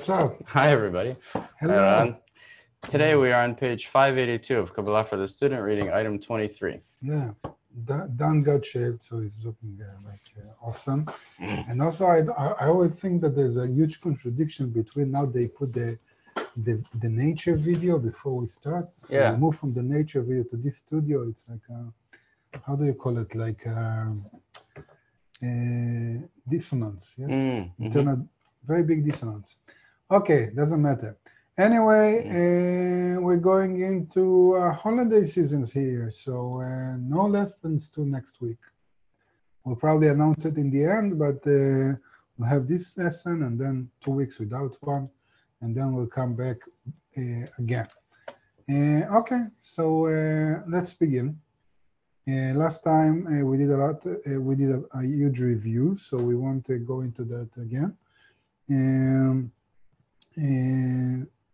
what's up? Hi, everybody. Hello. Hi, Ron. Today we are on page 582 of Kabbalah for the student, reading item 23. Yeah, Dan got shaved, so he's looking awesome. And also, I always think that there's a huge contradiction between now they put the nature video before we start. So Yeah. we move from the nature video to this studio. It's like how do you call it? Like dissonance. Yes, internal, very big dissonance. Okay, doesn't matter. Anyway, we're going into holiday seasons here, so no lessons till next week. We'll probably announce it in the end, but we'll have this lesson and then 2 weeks without one, and then we'll come back again. Okay, so let's begin. Last time we did a huge review, so we won't go into that again.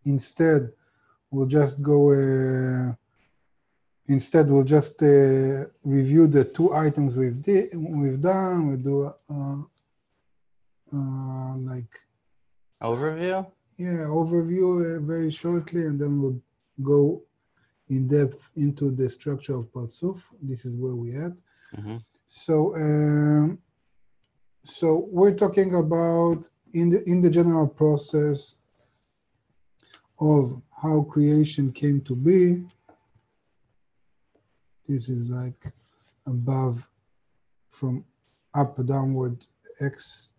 Instead, we'll just go. Instead, we'll just review the 2 items we've done. We'll do like Overview. Yeah, overview very shortly, and then we'll go in depth into the structure of Parsuf. This is where we at. So, so we're talking about in the general process of how creation came to be. This is like above, from up downward axis.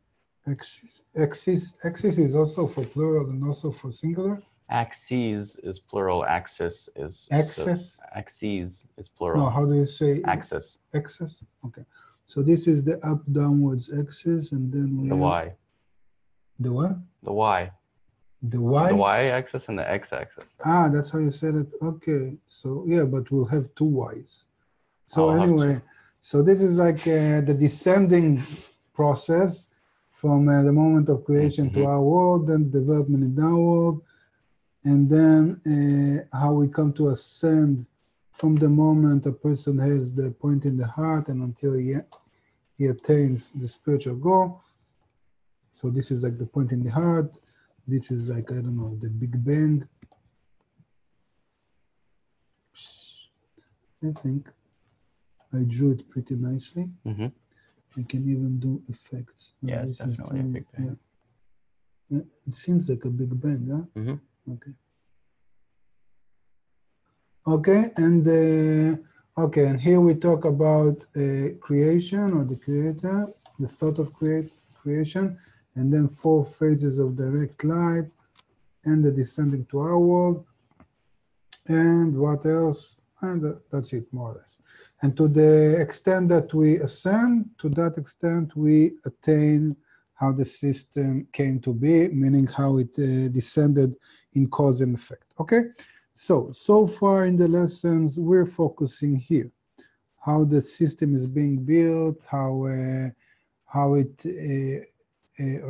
Axis is also for plural and also for singular. Axes is plural. Axis is axis. So, axes is plural. No, how do you say axis? Axis. Okay. So this is the up downwards axis, and then we the have Y. The what? The Y. The Y? The Y-axis and the X-axis. Ah, that's how you said it. Okay. So, yeah, but we'll have 2 Ys. So anyway, so this is like the descending process from the moment of creation to our world, then development in our world, and then how we come to ascend from the moment a person has the point in the heart and until he attains the spiritual goal. So this is like the point in the heart. This is like, I don't know, the Big Bang. I think I drew it pretty nicely. I can even do effects. Yeah, it's definitely a Big Bang. Yeah, it seems like a Big Bang, huh? Okay. Okay, and and here we talk about creation or the creator, the thought of creation, and then 4 phases of direct light, and the descending to our world, and what else? And that's it, more or less. And to the extent that we ascend, to that extent we attain how the system came to be, meaning how it descended in cause and effect. Okay? So far in the lessons, we're focusing here, how the system is being built, how it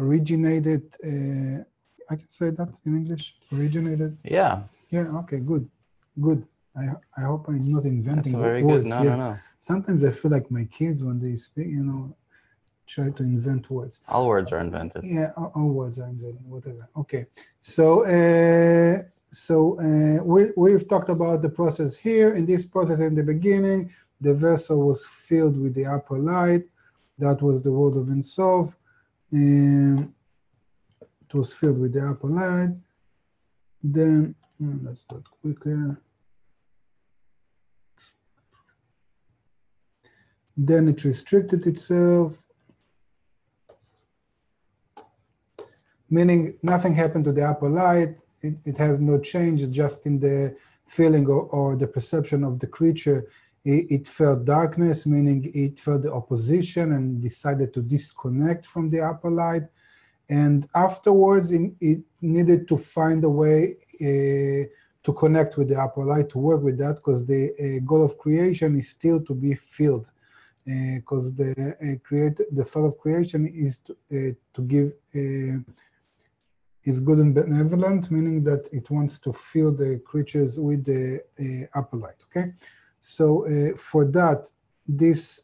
originated. I can say that in English, originated? Yeah. Yeah, okay, good. I hope I'm not inventing That's very words. Good. No. Sometimes I feel like my kids, when they speak, try to invent words. All words are invented. Yeah, all words are invented, whatever. Okay, so we've talked about the process here. In this process, in the beginning, the vessel was filled with the upper light. That was the world of Ein Sof. It was filled with the upper light. Then, let's do it quicker. Then it restricted itself, meaning nothing happened to the upper light. It has no change, just in the feeling or the perception of the creature. It felt darkness, meaning it felt the opposition and decided to disconnect from the upper light. And afterwards, it needed to find a way to connect with the upper light, to work with that, because the goal of creation is still to be filled. Because the thought of creation is to give is good and benevolent, meaning that it wants to fill the creatures with the upper light. Okay, so for that, this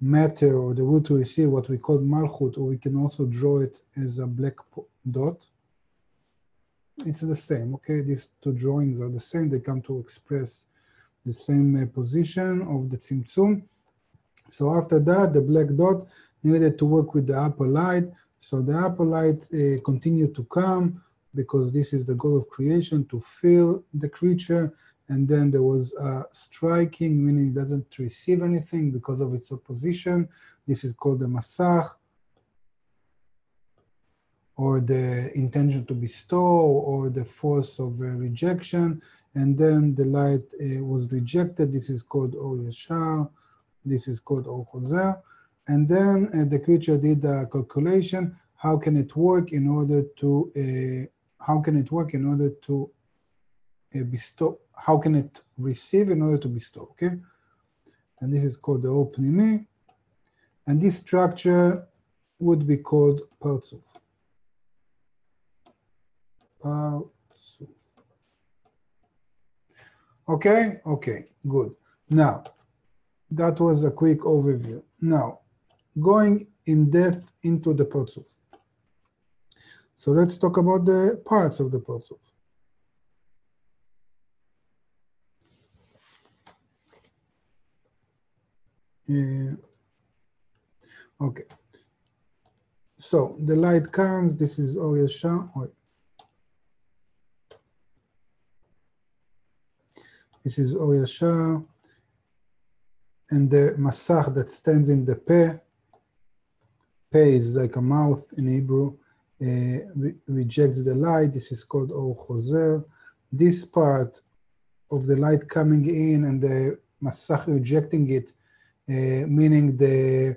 matter or the will to receive, what we call malchut, or we can also draw it as a black dot. It's the same, okay? These two drawings are the same. They come to express the same position of the tzimtzum. So after that, the black dot needed to work with the upper light. So the upper light continued to come because this is the goal of creation, to fill the creature. And then there was a striking, meaning it doesn't receive anything because of its opposition. This is called the masach, or the intention to bestow, or the force of rejection. And then the light was rejected. This is called Or Yashar. This is called Or Chozer. And then the creature did a calculation. How can it work in order to bestow? How can it receive in order to bestow? Okay. And this is called the Or Pnimi. And this structure would be called Partzuf. Okay, good. Now, that was a quick overview. Now, going in depth into the Partzuf. So let's talk about the parts of the Partzuf. Okay. So the light comes. This is Or Yashar. This is Or Yashar, and the masach that stands in the peh. Peh is like a mouth in Hebrew, rejects the light. This is called Or Chozer. This part of the light coming in and the masach rejecting it, meaning the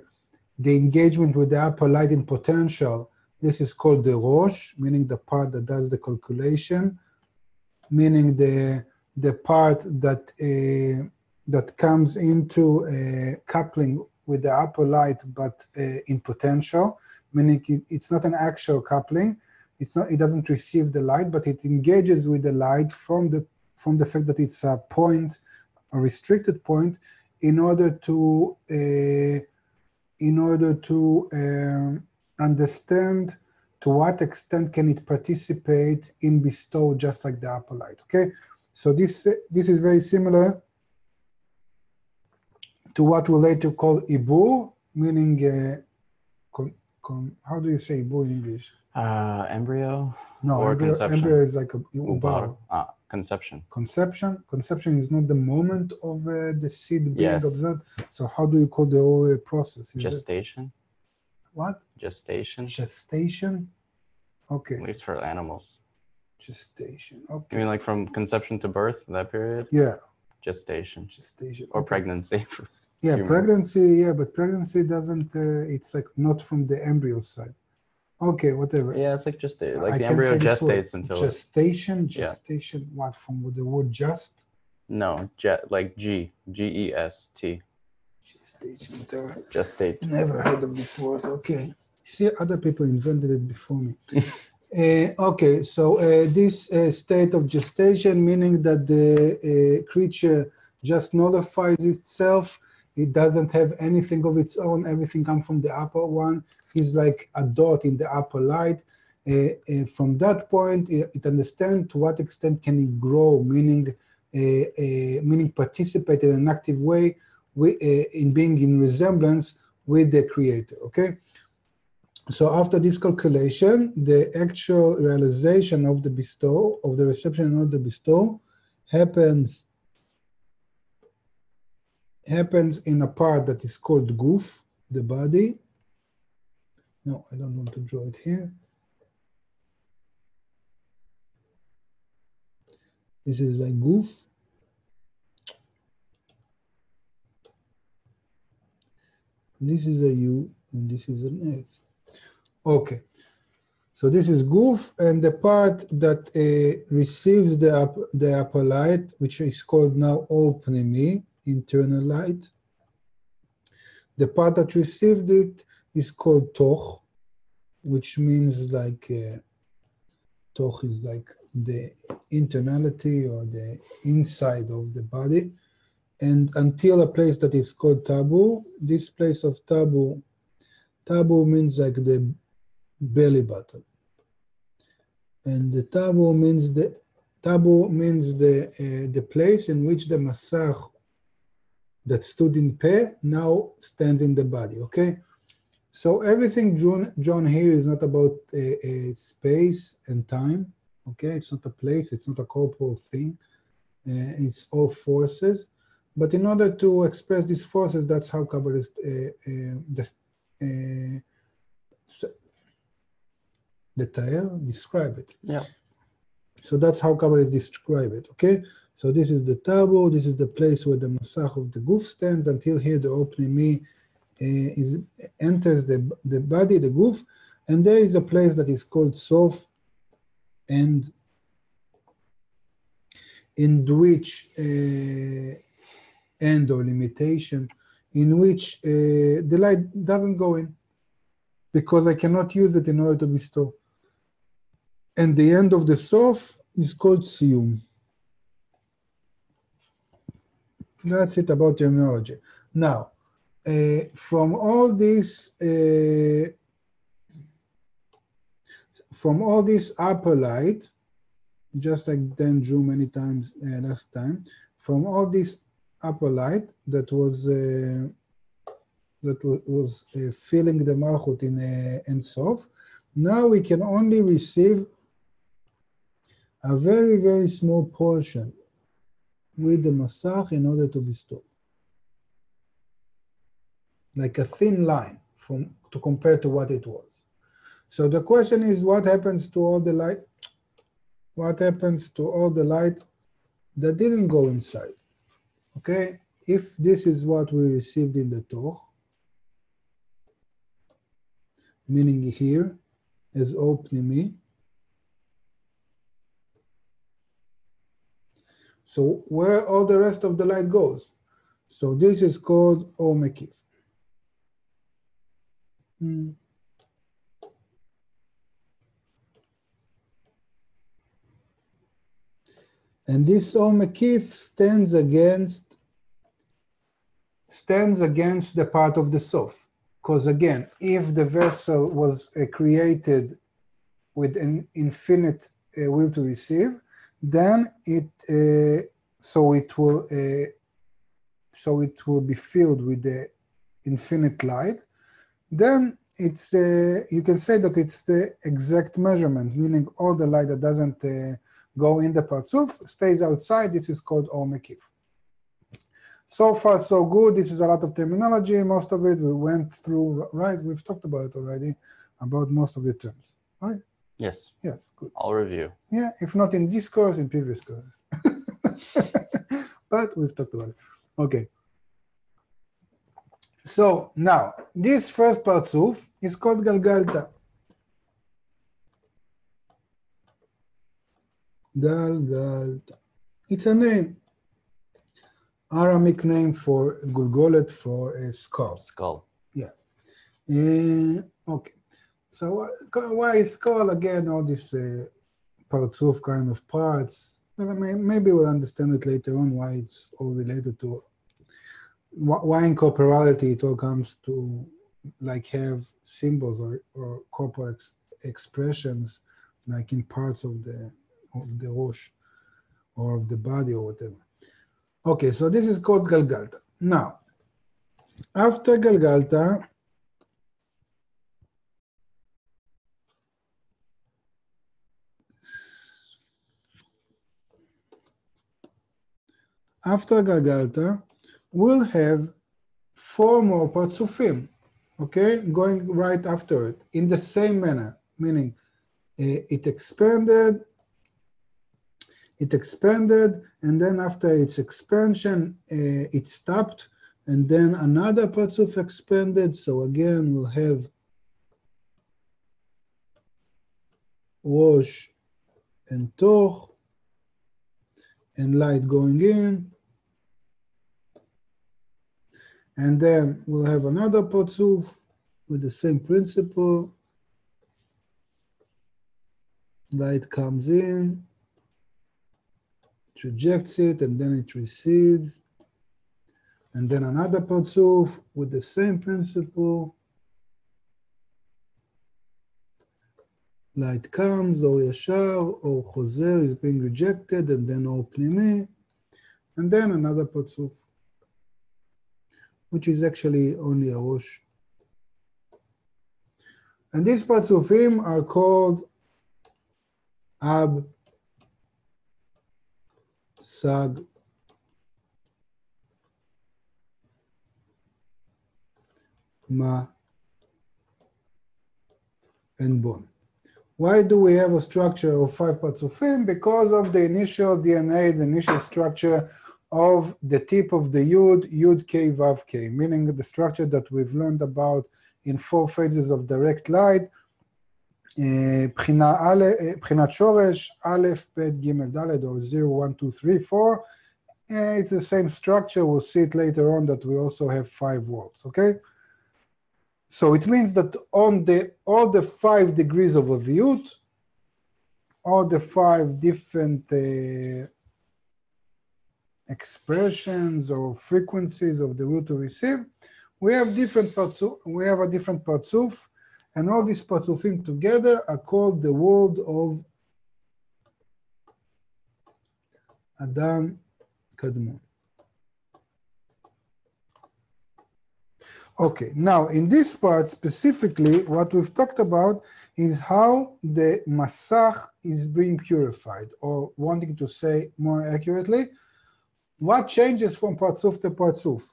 engagement with the upper light in potential, this is called the Rosh, meaning the part that does the calculation, meaning the part that comes into coupling with the upper light, but in potential, meaning it's not an actual coupling. It doesn't receive the light, but it engages with the light from the fact that it's a point, a restricted point, in order to understand to what extent can it participate in bestow, just like the upper light. Okay. So this is very similar to what we later call ibur, meaning how do you say ibur in English? Embryo. No, or embryo is like a ubar. Conception. Conception is not the moment of the seed being Yes. observed. So how do you call the whole process? Gestation. What? Gestation. Gestation. Okay. At least for animals. Gestation. Okay. You mean like from conception to birth, that period? Yeah. Gestation. Or pregnancy. Yeah, pregnancy. Yeah, but pregnancy doesn't. It's like not from the embryo side. Okay, whatever. Yeah, it's like just like the embryo gestates until gestation. Yeah. What, from the word just? No, like G-E-S-T. Gestation, whatever. Gestate. Never heard of this word. Okay. See, other people invented it before me. Okay, so this state of gestation, meaning that the creature just nullifies itself. It doesn't have anything of its own. Everything comes from the upper one. It's like a dot in the upper light. From that point, it understands to what extent can it grow, meaning participate in an active way in being in resemblance with the creator. Okay. So after this calculation, the actual realization of the bestow, of the reception and of the bestow, happens in a part that is called guf, the body. No, I don't want to draw it here. This is like guf. This is a U and this is an F. Okay, so this is guf, and the part that receives the upper light, which is called now Or Pnimi, internal light. The part that received it is called toch, which means like toch is like the internality or the inside of the body, and until a place that is called tabu. This place of tabu means like the belly button, and the tabu means the place in which the masach that stood in peh now stands in the body. Okay, so everything John here is not about space and time. Okay, it's not a place, it's not a corporal thing. It's all forces. But in order to express these forces, that's how Kabbalists describe it. Yeah. So that's how Kabbalists describe it, okay? So this is the tabu, this is the place where the masach of the goof stands, until here the opnimi enters the body, the goof, and there is a place that is called sof, and in which end or limitation, in which the light doesn't go in, because I cannot use it in order to bestow. And the end of the sof is called siyum. That's it about terminology. Now, from all this upper light, just like Dan drew many times last time, from all this upper light that was filling the Malchut in Ein Sof, now we can only receive a very, very small portion with the Masach in order to bestow. Like a thin line to compare to what it was. So the question is, what happens to all the light? What happens to all the light that didn't go inside? Okay, if this is what we received in the Toch, meaning here, as O Pnimi, so where all the rest of the light goes? So this is called O Mekif. And this O Mekif stands against the part of the Sof. Because again, if the vessel was created with an infinite will to receive, then it will be filled with the infinite light. Then it's you can say that it's the exact measurement, meaning all the light that doesn't go in the Parzuf stays outside. This is called Or Mekif. So far, so good. This is a lot of terminology. Most of it we went through, right? We've talked about it already, about most of the terms, right? Yes. Yes, good. I'll review. Yeah, if not in this course, in previous courses. But we've talked about it. Okay. So now, this first Parzuf is called Galgalta. Galgalta. It's a name. Aramic name for Gulgolet, for a skull. Skull. Yeah. Okay. So why skull? Again, all these Parzuf kind of parts. Well, maybe we'll understand it later on, why it's all related to, why in corporality it all comes to like have symbols or corporal expressions like in parts of the Rosh or of the body or whatever. Okay, so this is called Galgalta. Now, after Galgalta, we'll have 4 more Parzufim, okay, going right after it in the same manner, meaning it expanded, and then after its expansion, it stopped, and then another Parzuf expanded. So again, we'll have Rosh and Toch, and light going in. And then we'll have another Parzuf with the same principle. Light comes in, it rejects it, and then it receives. And then another parzuf with the same principle. Light comes, or yashar, or chozer is being rejected, and then or pnimi, and then another parzuf, which is actually only a rosh. And these parzufim are called ab, sag, ma, and bon. Why do we have a structure of 5 parzufim? Because of the initial DNA, the initial structure of the tip of the Yud, Yud K, Vav K, meaning the structure that we've learned about in 4 phases of direct light, Bchinat Shoresh, Aleph, Bet, Gimel, Daled, or 0, 1, 2, 3, 4. It's the same structure. We'll see it later on that we also have 5 worlds, okay? So it means that on all the 5 degrees of Aviyut, all the 5 different expressions or frequencies of the will to receive, we have different parzuf, we have a different parzuf, and all these parzufim together are called the world of Adam Kadmon. Okay, now in this part specifically, what we've talked about is how the masach is being purified, or wanting to say more accurately, what changes from parzuf to parzuf?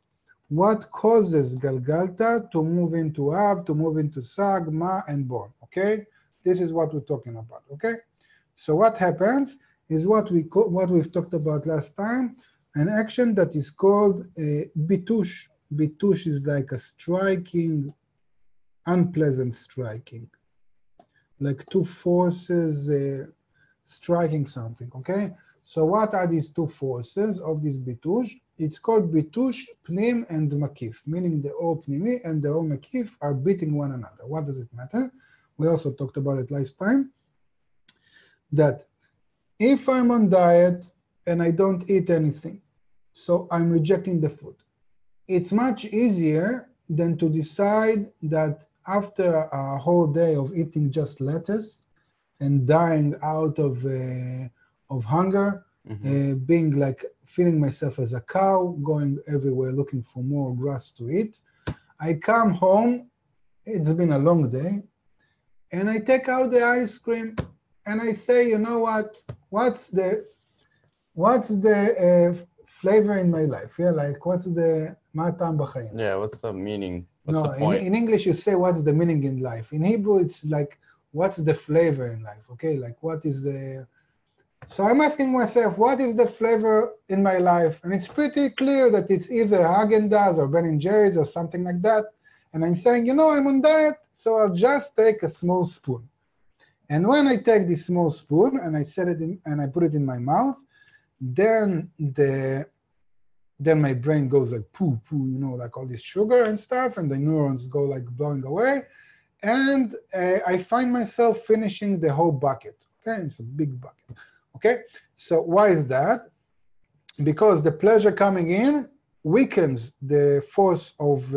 What causes Galgalta to move into Ab, to move into Sag, Ma, and Bon, okay? This is what we're talking about, okay? So what happens is what we've talked about last time, an action that is called bitush. Bitush is like a striking, unpleasant striking, like 2 forces striking something, okay? So what are these 2 forces of this bitush? It's called bitush pnim and makif, meaning the or pnimi and the or makif are beating one another. What does it matter? We also talked about it last time, that if I'm on diet and I don't eat anything, so I'm rejecting the food, it's much easier than to decide that after a whole day of eating just lettuce and dying out of hunger, being like feeling myself as a cow, going everywhere looking for more grass to eat. I come home, it's been a long day, and I take out the ice cream and I say, you know what? What's the flavor in my life? Yeah, like what's the matam b'chaim? Yeah, what's the meaning? What's the No, point? in English you say what's the meaning in life. In Hebrew it's like what's the flavor in life? Okay, like what is the. So I'm asking myself, what is the flavor in my life? And it's pretty clear that it's either Haagen-Dazs or Ben & Jerry's or something like that. And I'm saying, you know, I'm on diet, so I'll just take a small spoon. And when I take this small spoon and I set it in and I put it in my mouth, then my brain goes like poo, you know, like all this sugar and stuff, and the neurons go like blowing away. And I find myself finishing the whole bucket. Okay, it's a big bucket. Okay, so why is that? Because the pleasure coming in weakens the force of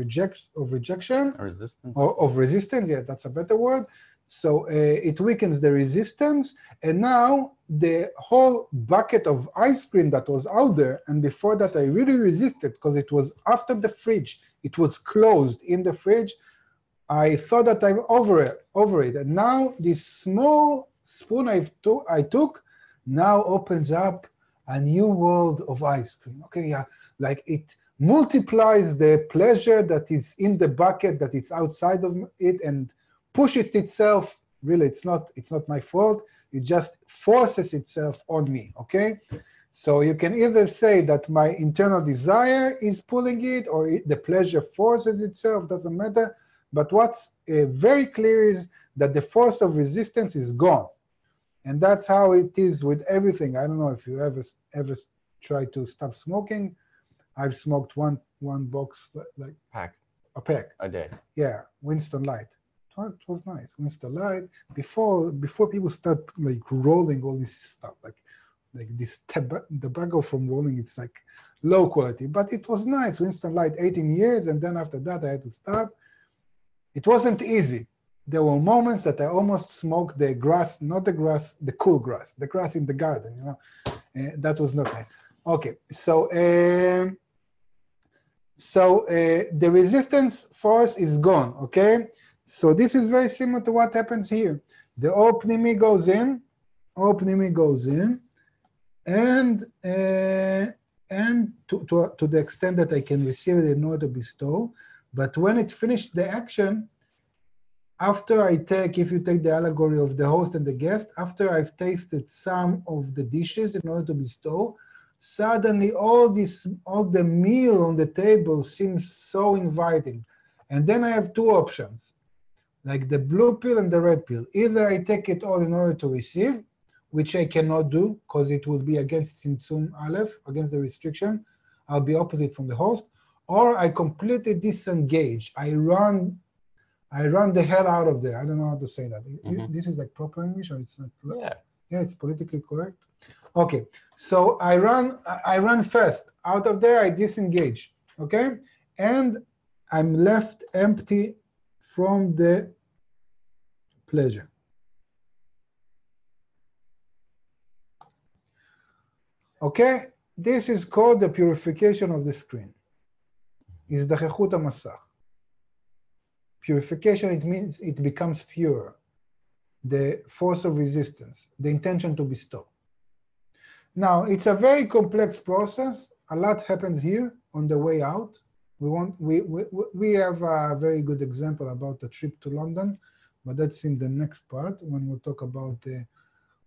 rejection, of resistance. Yeah, that's a better word. So it weakens the resistance, and now the whole bucket of ice cream that was out there, and before that I really resisted because it was after the fridge, it was closed in the fridge. I thought that I'm over it, and now this small spoon I took now opens up a new world of ice cream. Okay, yeah, like it multiplies the pleasure that is in the bucket, that it's outside of it, and pushes itself. Really, it's not my fault. It just forces itself on me. Okay, so you can either say that my internal desire is pulling it, or the pleasure forces itself. Doesn't matter. But what's very clear is that the force of resistance is gone. And that's how it is with everything. I don't know if you ever try to stop smoking. I've smoked one box, like a pack a day. Yeah, Winston Light. It was nice. Winston Light. Before people start like rolling all this stuff, like like this tobacco from rolling. It's like low quality, but it was nice. Instant Light, 18 years, and then after that I had to stop. It wasn't easy. There were moments that I almost smoked the grass, not the grass, the cool grass, the grass in the garden, you know. That was not nice. Okay, so the resistance force is gone, okay? So this is very similar to what happens here. The O pnimi goes in, and to the extent that I can receive it in order to bestow. But when it finished the action, after I take, if you take the allegory of the host and the guest, after I've tasted some of the dishes in order to bestow, suddenly all the meal on the table seems so inviting. And then I have two options, like the blue pill and the red pill. Either I take it all in order to receive, which I cannot do because it will be against Tzimtzum Aleph, against the restriction. I'll be opposite from the host. Or I completely disengage. I run the hell out of there. I don't know how to say that. This is like proper English, or it's not? Yeah, it's politically correct. Okay, so I run fast out of there. I disengage. Okay, and I'm left empty from the pleasure. Okay, this is called the purification of the screen. הזדחכות המסך. Purification, it means it becomes pure. The force of resistance, the intention to bestow. Now, it's a very complex process. A lot happens here on the way out. We have a very good example about the trip to London, but that's in the next part when we'll talk about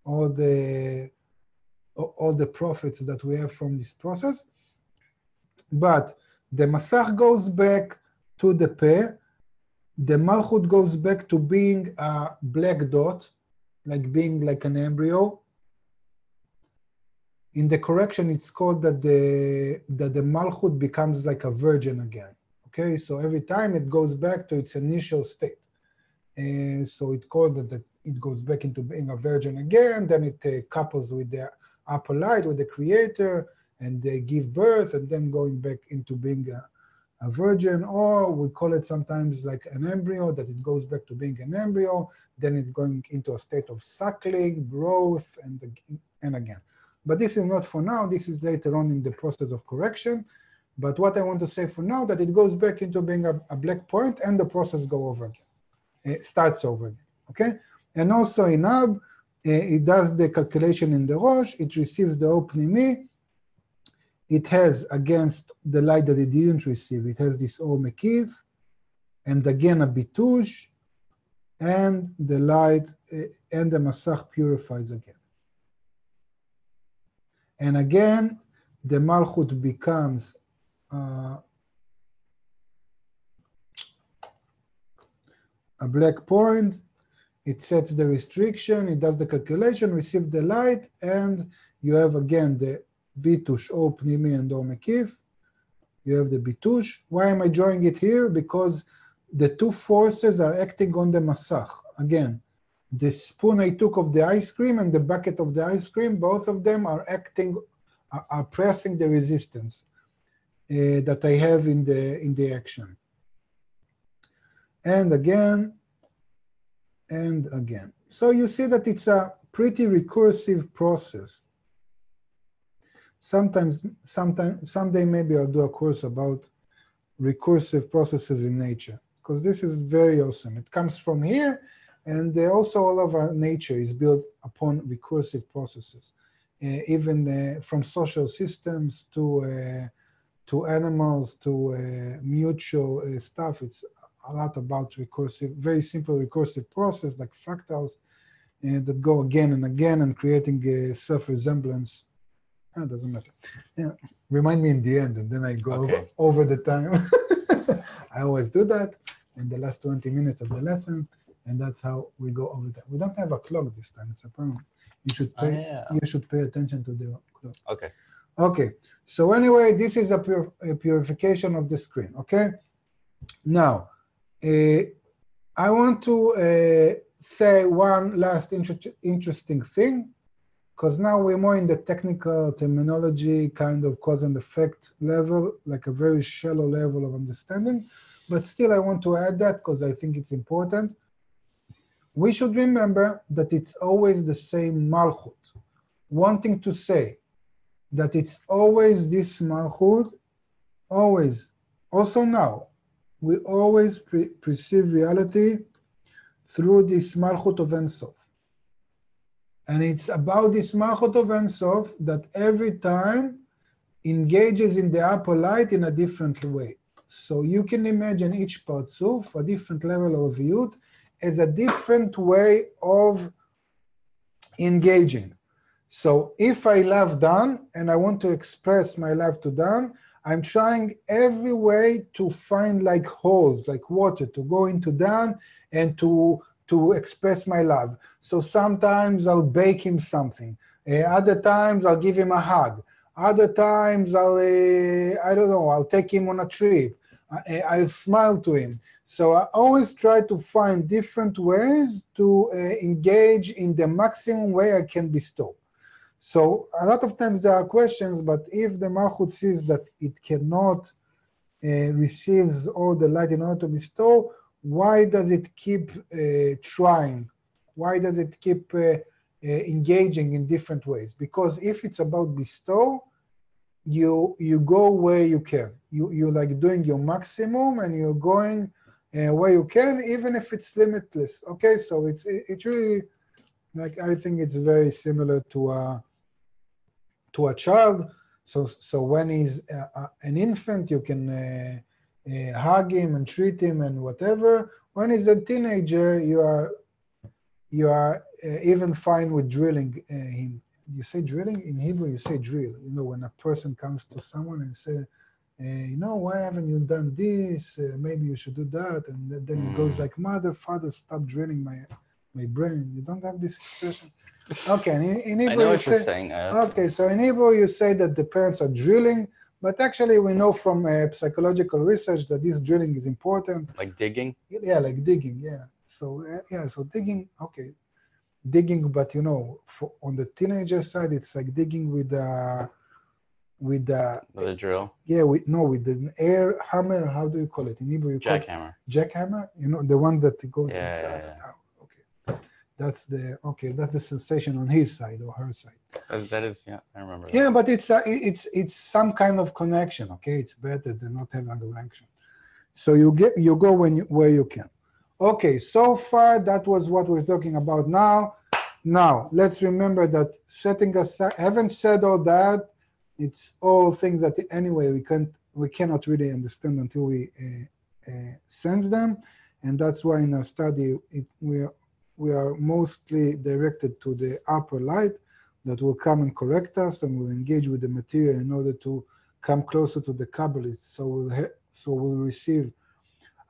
all the profits that we have from this process. But the Masach goes back to the Peh. The Malchut goes back to being a black dot, like being like an embryo. In the correction, it's called that the Malchut becomes like a virgin again. Okay, so every time it goes back to its initial state. So it called that it goes back into being a virgin again, then it couples with the upper light, with the creator, and they give birth, and then going back into being a virgin, or we call it sometimes like an embryo, that it goes back to being an embryo, then it's going into a state of suckling, growth, and again. But this is not for now, this is later on in the process of correction. But what I want to say for now, that it goes back into being a black point, and the process go over again. It starts over again, okay? And also in Ab, it does the calculation in the Rosh, it receives the O Pnimi, it has against the light that it didn't receive, it has this O Mekiv, and again a Bitush, and the light and the Masach purifies again. And again, the Malchut becomes a black point, it sets the restriction, it does the calculation, receives the light, and you have again the Bitush, O Pnimi, and O Mekif. You have the Bitush. Why am I drawing it here? Because the two forces are acting on the Masach. Again, the spoon I took of the ice cream and the bucket of the ice cream, both of them are acting, are pressing the resistance that I have in the action. And again, and again. So you see that it's a pretty recursive process. Someday maybe I'll do a course about recursive processes in nature, because this is very awesome. It comes from here, and also all of our nature is built upon recursive processes, even from social systems to animals to mutual stuff. It's a lot about recursive, very simple recursive process like fractals that go again and again and creating a self-resemblance. It doesn't matter. Yeah, remind me in the end, and then I go over the time. I always do that in the last 20 minutes of the lesson, and that's how we go over that. We don't have a clock this time. It's a problem. You should pay. You should pay attention to the clock. Okay. Okay. So anyway, this is a purification of the screen. Okay. Now, I want to say one last interesting thing. because now we're more in the technical terminology, kind of cause and effect level, like a very shallow level of understanding. But still, I want to add that because I think it's important. We should remember that it's always the same Malchut. Wanting to say that it's always this Malchut, always, also now, we always perceive reality through this Malchut of Ein Sof. And it's about this Malchut of Ein Sof that every time engages in the upper light in a different way. So you can imagine each Partzuf, a different level of Yud, as a different way of engaging. So if I love Dan and I want to express my love to Dan, I'm trying every way to find like holes, like water, to go into Dan and to express my love. So sometimes I'll bake him something. Other times I'll give him a hug. Other times I'll take him on a trip. I'll smile to him. So I always try to find different ways to engage in the maximum way I can bestow. So a lot of times there are questions, but if the Malchut sees that it cannot receives all the light in order to bestow, why does it keep trying? Why does it keep engaging in different ways? Because if it's about bestow, you go where you can. You're like doing your maximum and you're going where you can, even if it's limitless. Okay, so it's really, like, I think it's very similar to a child. So when he's an infant, you can hug him and treat him and whatever. When he's a teenager, you are even fine with drilling him. You say drilling? In Hebrew, you say drill. You know, when a person comes to someone and say, why haven't you done this? Maybe you should do that. And then it goes like, mother, father, stop drilling my brain. You don't have this expression. Okay, in Hebrew, I know what you're saying. Okay, so in Hebrew, you say that the parents are drilling, but actually we know from psychological research that this drilling is important. Like digging? Yeah, like digging, yeah. So, so digging, okay. Digging, but on the teenager side, it's like digging with a drill. Yeah, with an air hammer. How do you call it in Hebrew? Jackhammer. Jackhammer. The one that goes. Yeah. Okay, that's the sensation on his side or her side. That is, yeah, I remember. That. Yeah, but it's some kind of connection. Okay, it's better than not having a connection. So you go where you can. Okay, so far that was what we're talking about now. Now, let's remember that setting aside, having said all that, it's all things that anyway we cannot really understand until we sense them, and that's why in our study we are mostly directed to the upper light that will come and correct us and will engage with the material in order to come closer to the Kabbalists. So we'll receive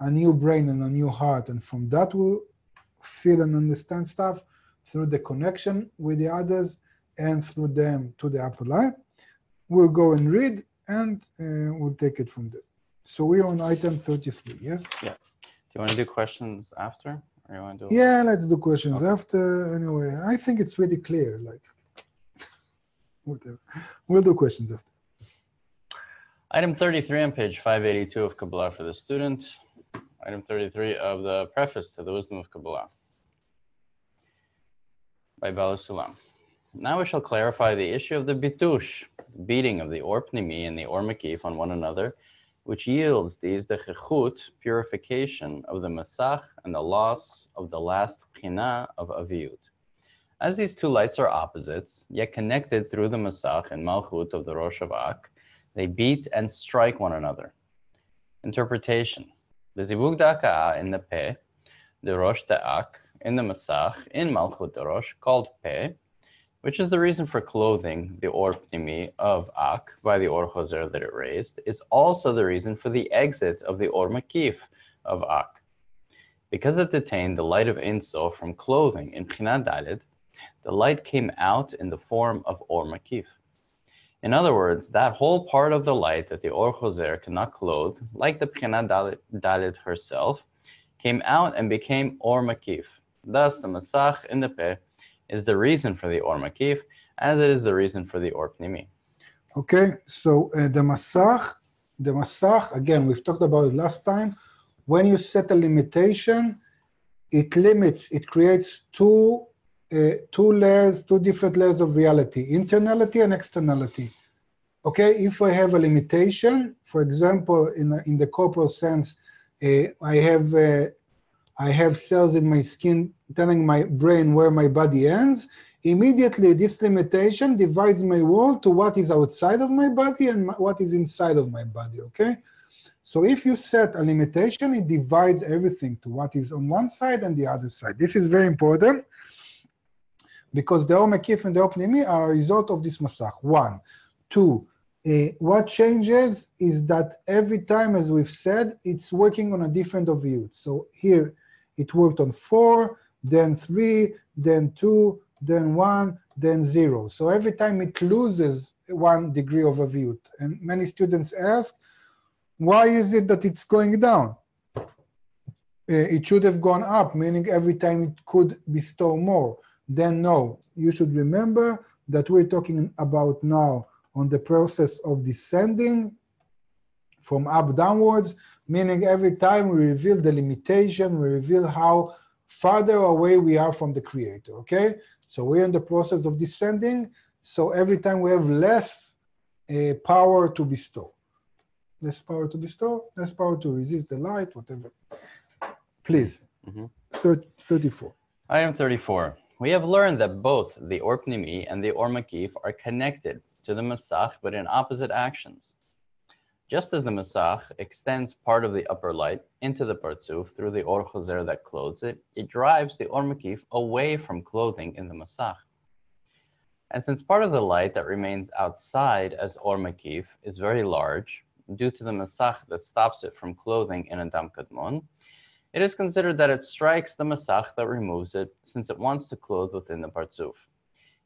a new brain and a new heart, and from that we'll feel and understand stuff through the connection with the others and through them to the upper light. We'll go and read, and we'll take it from there. So we're on item 33, yes? Yeah. Do you want to do questions after? Or you want to do Yeah, let's do questions after. Anyway, I think it's really clear, like, whatever. We'll do questions after. Item 33 on page 582 of Kabbalah for the student. Item 33 of the Preface to the Wisdom of Kabbalah by Baal Sulam. Now we shall clarify the issue of the bitush, the beating of the or pnimi and the or makif on one another, which yields these the chechut, purification of the masach and the loss of the last pchina of aviyut. As these two lights are opposites, yet connected through the masach and malchut of the rosh of Ak, they beat and strike one another. Interpretation. The zivug da'aka'ah in the peh, the rosh da'ak, in the masach, in malchut the rosh, called peh, which is the reason for clothing the or pnimi of Ak by the or choser that it raised, is also the reason for the exit of the or makif of Ak. Because it detained the light of Ein Sof from clothing in Pchina Dalet, the light came out in the form of or makif. In other words, that whole part of the light that the or choser cannot clothe, like the Pchina Dalet herself, came out and became or makif. Thus, the masach in the peh is the reason for the Or Makif, as it is the reason for the Or Pnimi. Okay, so the Masach, again, we've talked about it last time. When you set a limitation, it limits, it creates two different layers of reality, internality and externality. Okay, if I have a limitation, for example, in the corporal sense, I have cells in my skin telling my brain where my body ends. Immediately, this limitation divides my world to what is outside of my body and what is inside of my body, okay? So if you set a limitation, it divides everything to what is on one side and the other side. This is very important because the Or Makif and the Or Pnimi are a result of this Masach. 1. 2, what changes is that every time, as we've said, it's working on a different oviyut. So here, it worked on 4, then 3, then 2, then 1, then 0. So every time it loses 1 degree of oviyut. And many students ask, why is it that it's going down? It should have gone up, meaning every time it could bestow more. Then no, you should remember that we're talking about now on the process of descending from up downwards, meaning every time we reveal the limitation, we reveal how farther away we are from the Creator, okay? So we're in the process of descending, so every time we have less power to bestow. Less power to bestow, less power to resist the light, whatever. Please, 34. Item 34. We have learned that both the Or Pnimi and the Or Makif are connected to the Masach, but in opposite actions. Just as the Masach extends part of the upper light into the Partzuf through the Or Chozer that clothes it, it drives the Or Makif away from clothing in the Masach. And since part of the light that remains outside as Or Makif is very large, due to the Masach that stops it from clothing in Adam Kadmon, it is considered that it strikes the Masach that removes it, since it wants to clothe within the Partzuf.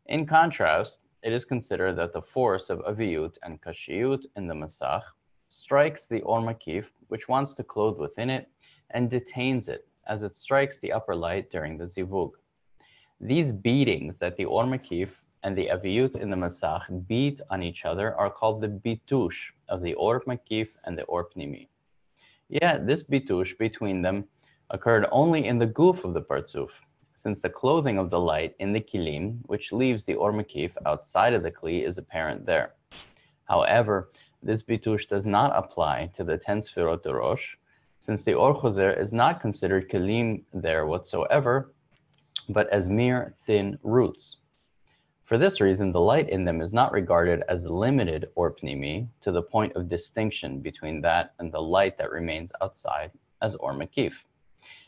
In contrast, it is considered that the force of Aviyut and Kashiyut in the Masach strikes the Or Makif, which wants to clothe within it, and detains it, as it strikes the upper light during the Zivug. These beatings that the Or Makif and the Aviyut in the Masach beat on each other are called the bitush of the Or Makif and the Or Pnimi. Yet this bitush between them occurred only in the guf of the Partzuf, since the clothing of the light in the kilim, which leaves the Or Makif outside of the kli, is apparent there. However, this bitush does not apply to the 10 sfirot Rosh, since the Or Chozer is not considered kilim there whatsoever, but as mere thin roots. For this reason, the light in them is not regarded as limited Or Pnimi to the point of distinction between that and the light that remains outside as Or Makif.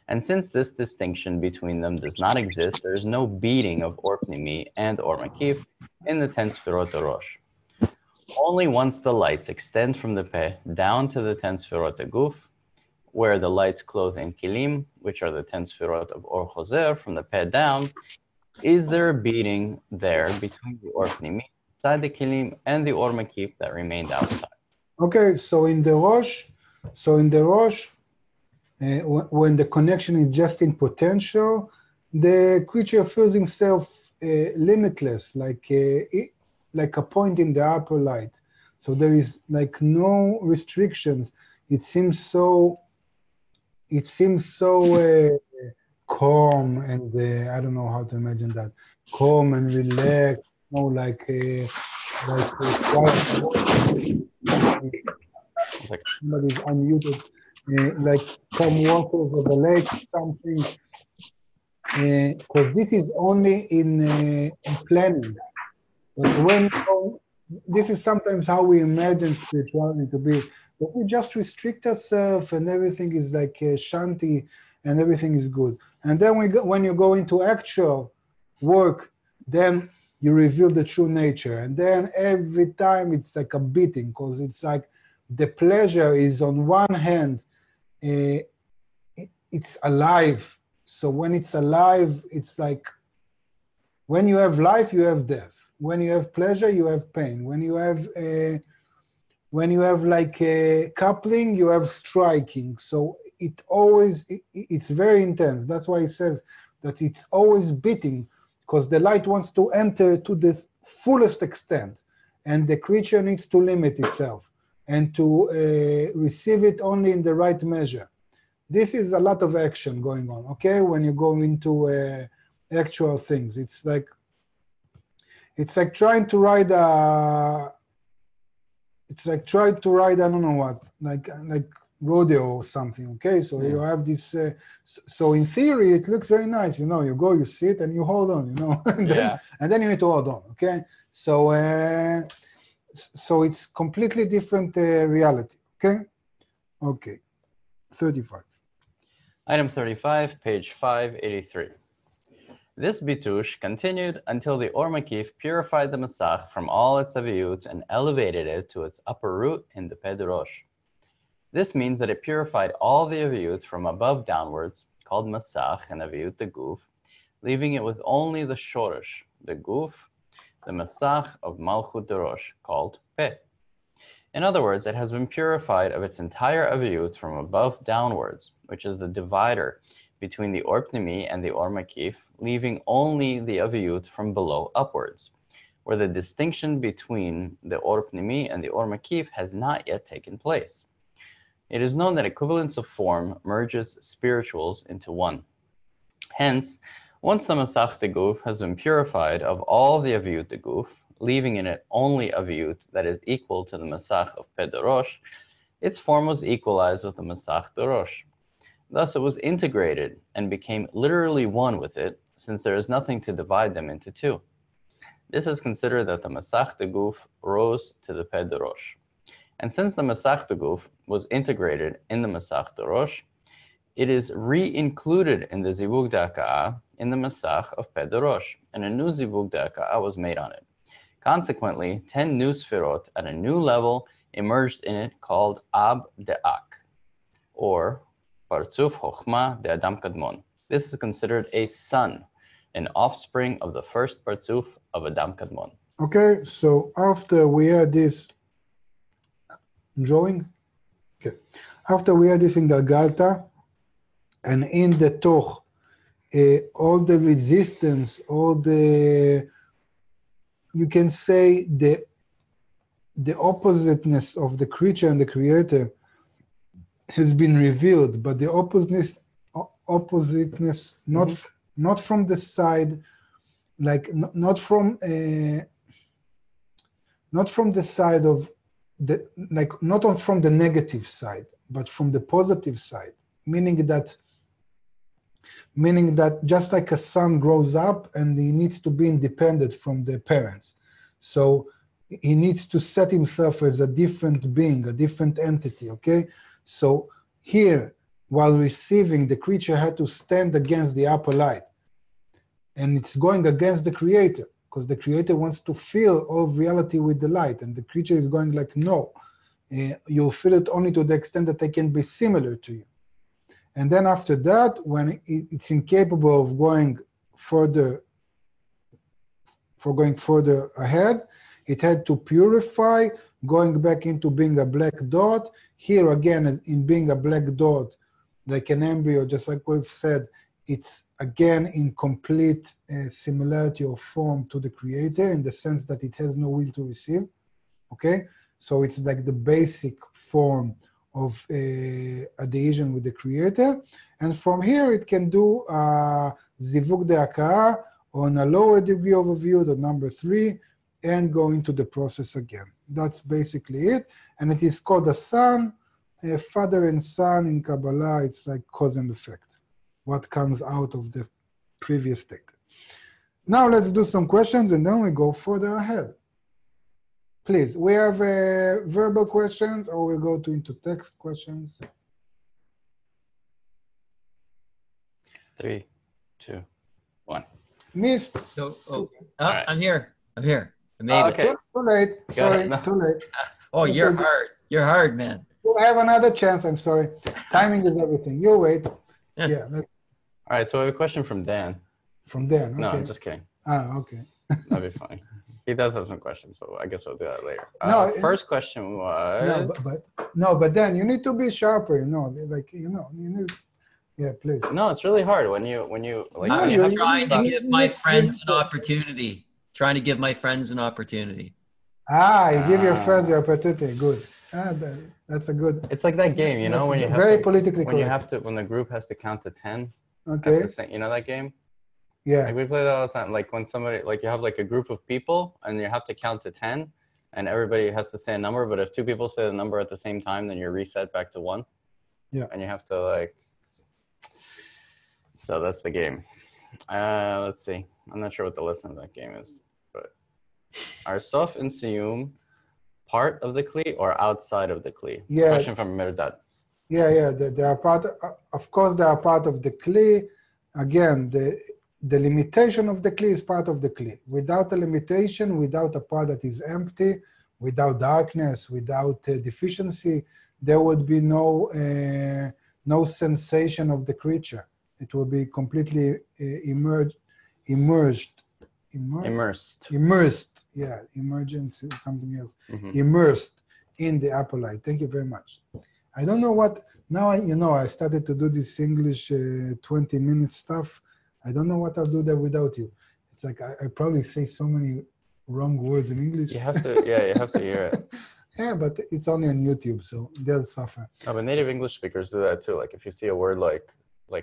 And since this distinction between them does not exist, there is no beating of Or Pnimi and Or Makif in the 10 Sfirot Rosh. Only once the lights extend from the Peh down to the 10 Sfirot Guf, where the lights clothe in Kilim, which are the 10 Sfirot of Or Chozer, from the Peh down, is there a beating there between the Or Pnimi inside the Kilim and the Or Makif that remained outside. Okay, so in the Rosh, when the connection is just in potential, the creature feels himself limitless, like a point in the upper light. So there is like no restrictions. It seems so calm, and I don't know how to imagine that. Calm and relaxed, like somebody's unmuted. Like come walk over the lake, something, because this is only in planning. But this is sometimes how we imagine spirituality to be, but we just restrict ourselves and everything is like shanti and everything is good. And then when you go into actual work, then you reveal the true nature. And then every time it's like a beating, because it's like the pleasure is on one hand, it's alive. So when it's alive, it's like when you have life, you have death. When you have pleasure, you have pain. When you have like a coupling, you have striking. So it's very intense. That's why it says that it's always beating, because the light wants to enter to the fullest extent, and the creature needs to limit itself and to receive it only in the right measure. This is a lot of action going on, okay? When you go into actual things, it's like trying to ride a, I don't know what, like rodeo or something, okay? So you have this, so in theory, it looks very nice, you know, you go, you sit, and you hold on, you know, and then you need to hold on, okay? So, so it's completely different reality, okay? Okay, 35. Item 35, page 583. This bitush continued until the Or Makif purified the Masach from all its aviyut and elevated it to its upper root in the Pedrosh. This means that it purified all the aviyut from above downwards, called Masach and aviyut the Guf, leaving it with only the Shoresh, the Guf, the Masach of Malchut Derosh, called Peh. In other words, it has been purified of its entire aviyut from above downwards, which is the divider between the Or Pnimi and the Or Makif, leaving only the aviyut from below upwards, where the distinction between the Or Pnimi and the Or Makif has not yet taken place. It is known that equivalence of form merges spirituals into one. Hence, once the Masach de Guf has been purified of all the aviyut de Guf, leaving in it only aviyut that is equal to the Masach of Pedrosh, its form was equalized with the Masach Derosh. Thus, it was integrated and became literally one with it, since there is nothing to divide them into two. This is considered that the Masach de Guf rose to the Pedrosh. And since the Masach de Guf was integrated in the Masach Derosh, it is re-included in the Zivug de Aka'ah in the Masach of Pedrosh, and a new Zivug de Aka'ah was made on it. Consequently, 10 new Sfirot at a new level emerged in it called Ab De'ak, or Partzuf Chochma de Adam Kadmon. This is considered a son, an offspring of the first Partzuf of Adam Kadmon. Okay, so after we had this drawing, okay, after we had this in Galgalta, and in the Toch, all the resistance, all the, you can say the oppositeness of the creature and the creator has been revealed, but the oppositeness not from the side, like not from the side of the, like not from the negative side, but from the positive side, meaning that just like a son grows up and he needs to be independent from the parents, so he needs to set himself as a different being, a different entity, okay? So here, while receiving, the creature had to stand against the upper light, and it's going against the creator, because the creator wants to feel all of reality with the light, and the creature is going like, no, you'll feel it only to the extent that they can be similar to you. And then after that, when it's incapable of going further ahead, it had to purify, going back into being a black dot. Here again, in being a black dot, like an embryo, just like we've said, it's again in complete similarity of form to the creator, in the sense that it has no will to receive, okay? So it's like the basic form of adhesion with the creator. And from here, it can do Zivug de Aka'ah on a lower degree of a view, the number 3, and go into the process again. That's basically it. And it is called a son, father and son in Kabbalah. It's like cause and effect, what comes out of the previous state. Now let's do some questions, and then we go further ahead. Please, we have verbal questions, or we'll go into text questions. 3, 2, 1. Missed. So, right. I'm here. Maybe. Okay. Too late. Sorry, No. too late. Oh, you're hard. You're hard, man. We'll have another chance. I'm sorry. Timing is everything. You wait. Yeah. All right, so I have a question from Dan. From Dan. Okay. No, I'm just kidding. Okay. That'd be fine. He does have some questions, but I guess we'll do that later. No, first question was... but Dan, you need to be sharper, you know, like, you know, Yeah, please. No, it's really hard when you like. No, when you you- have you- Trying to you- give my you- friends you- an opportunity. Trying to give my friends an opportunity. You give your friends Ah. the opportunity. Good. That's a good. It's like that game, you know, That's when you have very to, politically when you correct. have to, when the group has to count to 10 Okay. at the same, you know that game? Yeah. Like we play that all the time. Like when somebody, like you have like a group of people and you have to count to 10 and everybody has to say a number, but if two people say the number at the same time, then you're reset back to 1. Yeah. And you have to like, so that's the game. Let's see. I'm not sure what the lesson of that game is, but are Sof and Siyum part of the Kli or outside of the Kli? Yeah. Question from Mirdad. Yeah. They are part. Of course, they are part of the Kli. Again, the limitation of the Kli is part of the Kli. Without a limitation, without a part that is empty, without darkness, without deficiency, there would be no sensation of the creature. It will be completely immersed. Yeah, emergent is something else. Mhm. Immersed in the apple light. Thank you very much. I don't know what, now I started to do this English 20-minute stuff. I don't know what I'll do there without you. It's like I probably say so many wrong words in English. You have to, yeah, you have to hear it. Yeah, but it's only on YouTube, so they'll suffer. Oh, but native English speakers do that too. Like if you see a word like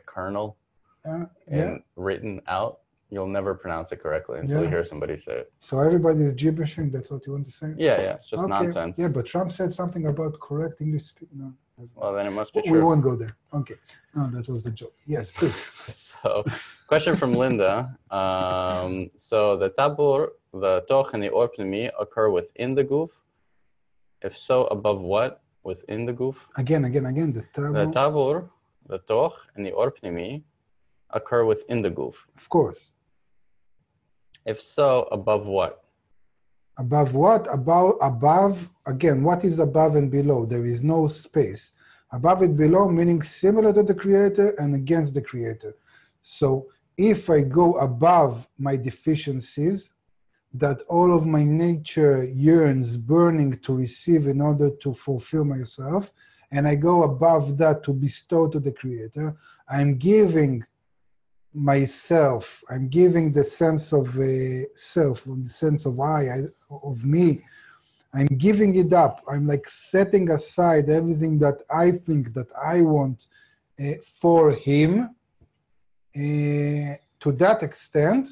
kernel Yeah. written out, you'll never pronounce it correctly until you Yeah. hear somebody say it. So everybody is gibbering, that's what you want to say? Yeah, it's just Okay. nonsense. Yeah, but Trump said something about correct English speaking. No, Well, then it must be we true. won't go there. Okay. No, that was the joke. Yes, please. So, question from Linda. So the tabur, the toch, and the orpnimi occur within the goof. If so, above what? Within the goof. Again, the The taboo. tabur, the toch, and the orpnimi occur within the goof. Of course. If so, above what? Above what? Above, again, what is above and below? There is no space. Above and below, meaning similar to the creator and against the creator. So if I go above my deficiencies, that all of my nature yearns, burning to receive in order to fulfill myself, and I go above that to bestow to the creator, I'm giving myself, I'm giving the sense of self, the sense of of me, I'm giving it up. I'm like setting aside everything that I think that I want for him. To that extent,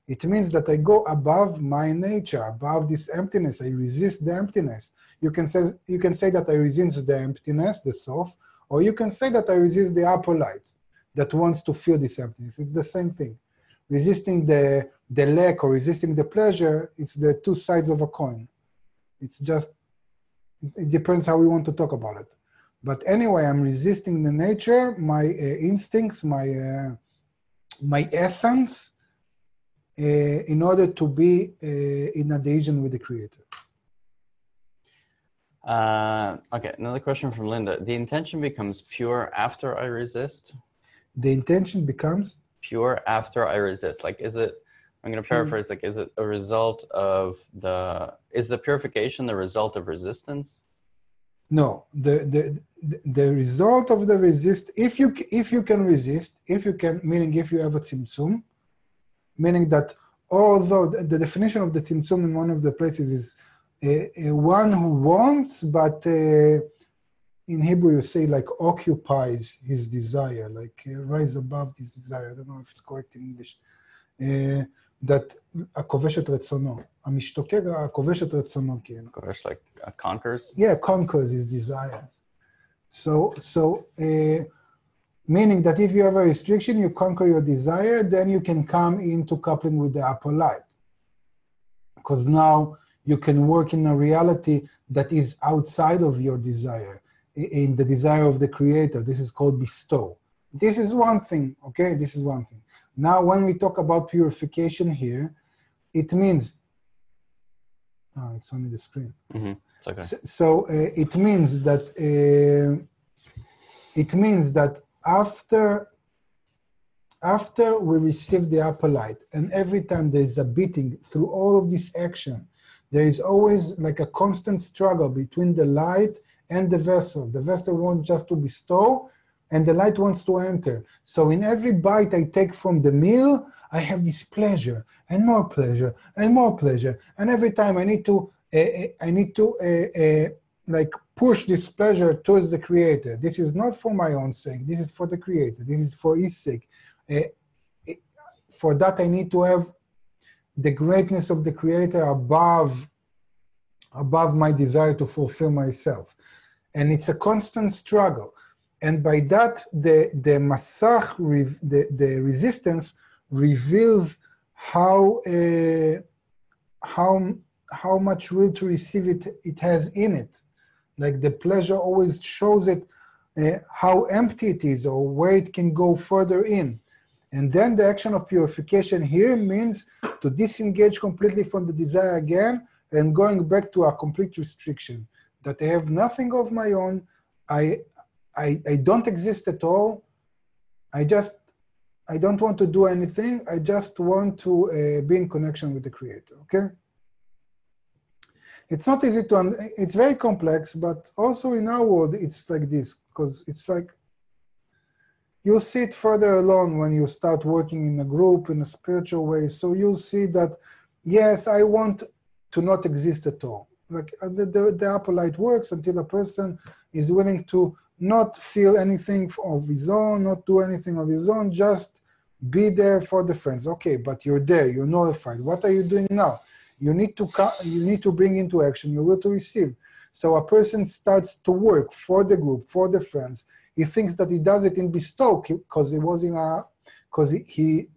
it means that I go above my nature, above this emptiness. I resist the emptiness. You can say that I resist the emptiness, the sof, or you can say that I resist the apple light that wants to feel this emptiness. It's the same thing. Resisting the lack or resisting the pleasure, it's the two sides of a coin. It's just, it depends how we want to talk about it. But anyway, I'm resisting the nature, my instincts, my essence, in order to be in adhesion with the creator. Okay, another question from Linda. The intention becomes pure after I resist? The intention becomes? Pure after I resist. Like, is it, I'm going to paraphrase, like, is it a result of is the purification the result of resistance? No, the result of the if you can resist, meaning if you have a tzimtzum, meaning that although the definition of the tzimtzum in one of the places is one who wants, but in Hebrew you say like occupies his desire, like rise above this desire. I don't know if it's correct in English. That הכובש את רצונו, המשתוקק הכובש את רצונו, כן. Kובש, like conquers? Yeah, conquers his desires. So meaning that if you have a restriction, you conquer your desire, then you can come into coupling with the apple light. Because now you can work in a reality that is outside of your desire, in the desire of the creator. This is called bestow. This is one thing, okay? This is one thing. Now, when we talk about purification here, it means, oh, it's only the screen. Mm-hmm. It's okay. So it means that after we receive the apple light, and every time there is a beating through all of this action, there is always like a constant struggle between the light and the vessel. The vessel wants just to bestow, and the light wants to enter. So in every bite I take from the meal, I have this pleasure and more pleasure and more pleasure. And every time I need to like push this pleasure towards the Creator. This is not for my own sake. This is for the Creator. This is for His sake. For that I need to have the greatness of the Creator above my desire to fulfill myself. And it's a constant struggle. And by that, the masach, the resistance, reveals how much will to receive it has in it. Like the pleasure always shows it how empty it is or where it can go further in. And then the action of purification here means to disengage completely from the desire again and going back to a complete restriction, that I have nothing of my own, I don't exist at all, I don't want to do anything, I just want to be in connection with the Creator, okay? It's not easy to, it's very complex, but also in our world, it's like this, because it's like, you'll see it further along when you start working in a group in a spiritual way. So you'll see that, yes, I want to not exist at all. Like the upper light works until a person is willing to not feel anything of his own, not do anything of his own, just be there for the friends. Okay, but you're there, you're nullified. What are you doing now? You need to bring into action your will to receive. So a person starts to work for the group, for the friends. He thinks that he does it in bestow because he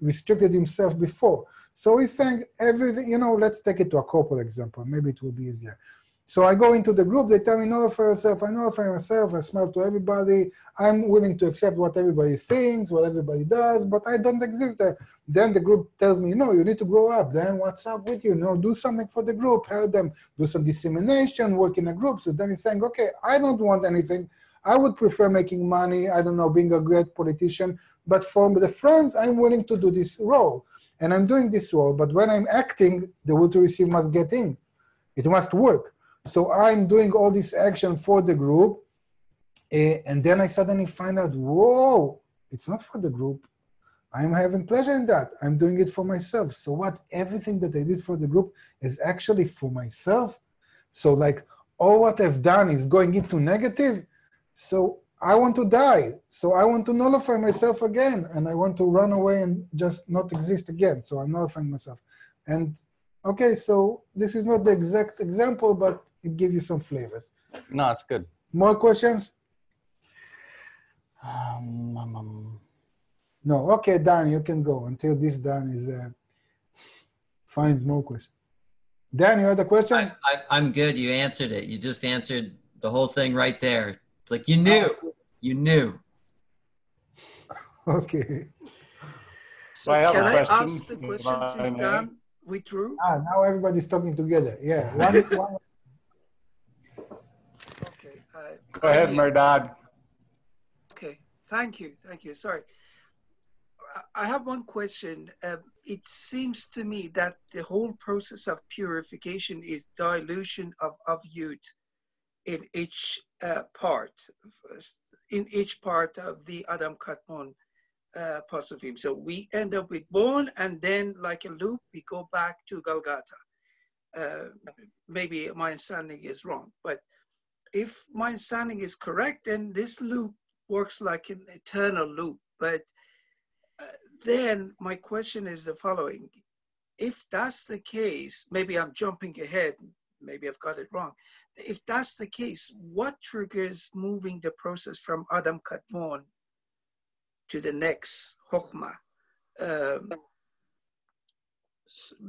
restricted himself before. So he's saying everything, let's take it to a corporate example. Maybe it will be easier. So I go into the group, they tell me, nullify yourself, I nullify myself, I smile to everybody, I'm willing to accept what everybody thinks, what everybody does, but I don't exist there. Then the group tells me, no, you need to grow up. Then what's up with you? Do something for the group, help them, do some dissemination, work in a group. So then he's saying, okay, I don't want anything. I would prefer making money, I don't know, being a great politician, but for the friends, I'm willing to do this role. And I'm doing this role, but when I'm acting, the will to receive must get in. It must work. So I'm doing all this action for the group, and then I suddenly find out, whoa, it's not for the group. I'm having pleasure in that. I'm doing it for myself. So what? Everything that I did for the group is actually for myself. So like all what I've done is going into negative. So I want to die. So I want to nullify myself again. And I want to run away and just not exist again. So I'm nullifying myself. And okay, so this is not the exact example, but it gives you some flavors. No, it's good. More questions? No, okay, Dan, you can go until this Dan is finds more questions. Dan, you had a question? I'm good. You answered it. You just answered the whole thing right there. It's like you knew. You knew. Okay. So I have can a I question, ask the if question I since may. Dan withdrew? Now everybody's talking together. Yeah. One. Okay. Go ahead, Merdad. Okay. Thank you. Sorry. I have one question. It seems to me that the whole process of purification is dilution of youth in each part of the Adam Katmon parts of him. So we end up with born, and then like a loop, we go back to Golgotha. Maybe my understanding is wrong, but if my understanding is correct, then this loop works like an eternal loop. But then my question is the following. If that's the case, maybe I'm jumping ahead, maybe I've got it wrong. If that's the case, what triggers moving the process from Adam Katmon to the next Chokhmah?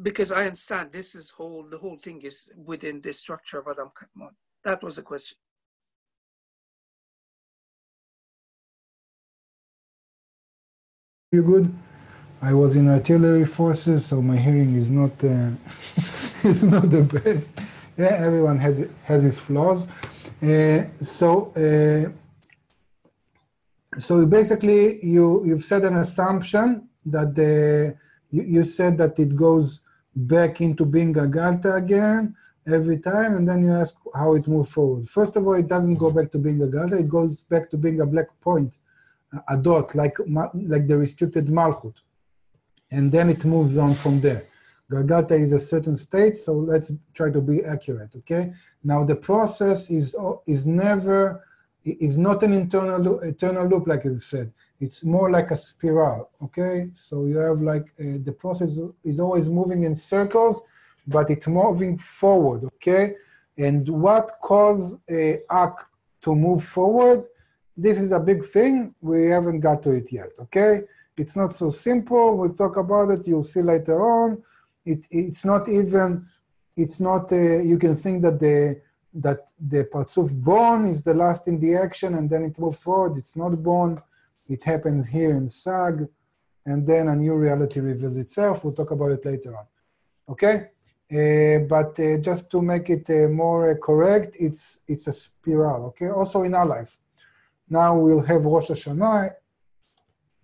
Because I understand this is the whole thing is within the structure of Adam Katmon. That was the question. You good? I was in artillery forces, so my hearing is not is not the best. Yeah, everyone has his flaws. So basically, you've said an assumption that you said that it goes back into being a Galta again every time, and then you ask how it moves forward. First of all, it doesn't go back to being a Galta, it goes back to being a black point a dot, like the restricted malchut. And then it moves on from there. Galgalta is a certain state, so let's try to be accurate, okay? Now the process is not an eternal loop, like you've said. It's more like a spiral, okay? So you have like, the process is always moving in circles, but it's moving forward, okay? And what caused Ak to move forward? This is a big thing. We haven't got to it yet, okay? It's not so simple. We'll talk about it. You'll see later on. It's not, you can think that the Parzuf born is the last in the action and then it moves forward. It's not born. It happens here in Sag, and then a new reality reveals itself. We'll talk about it later on, okay? But just to make it more correct, it's a spiral, okay? Also in our life. Now we'll have Rosh Hashanah.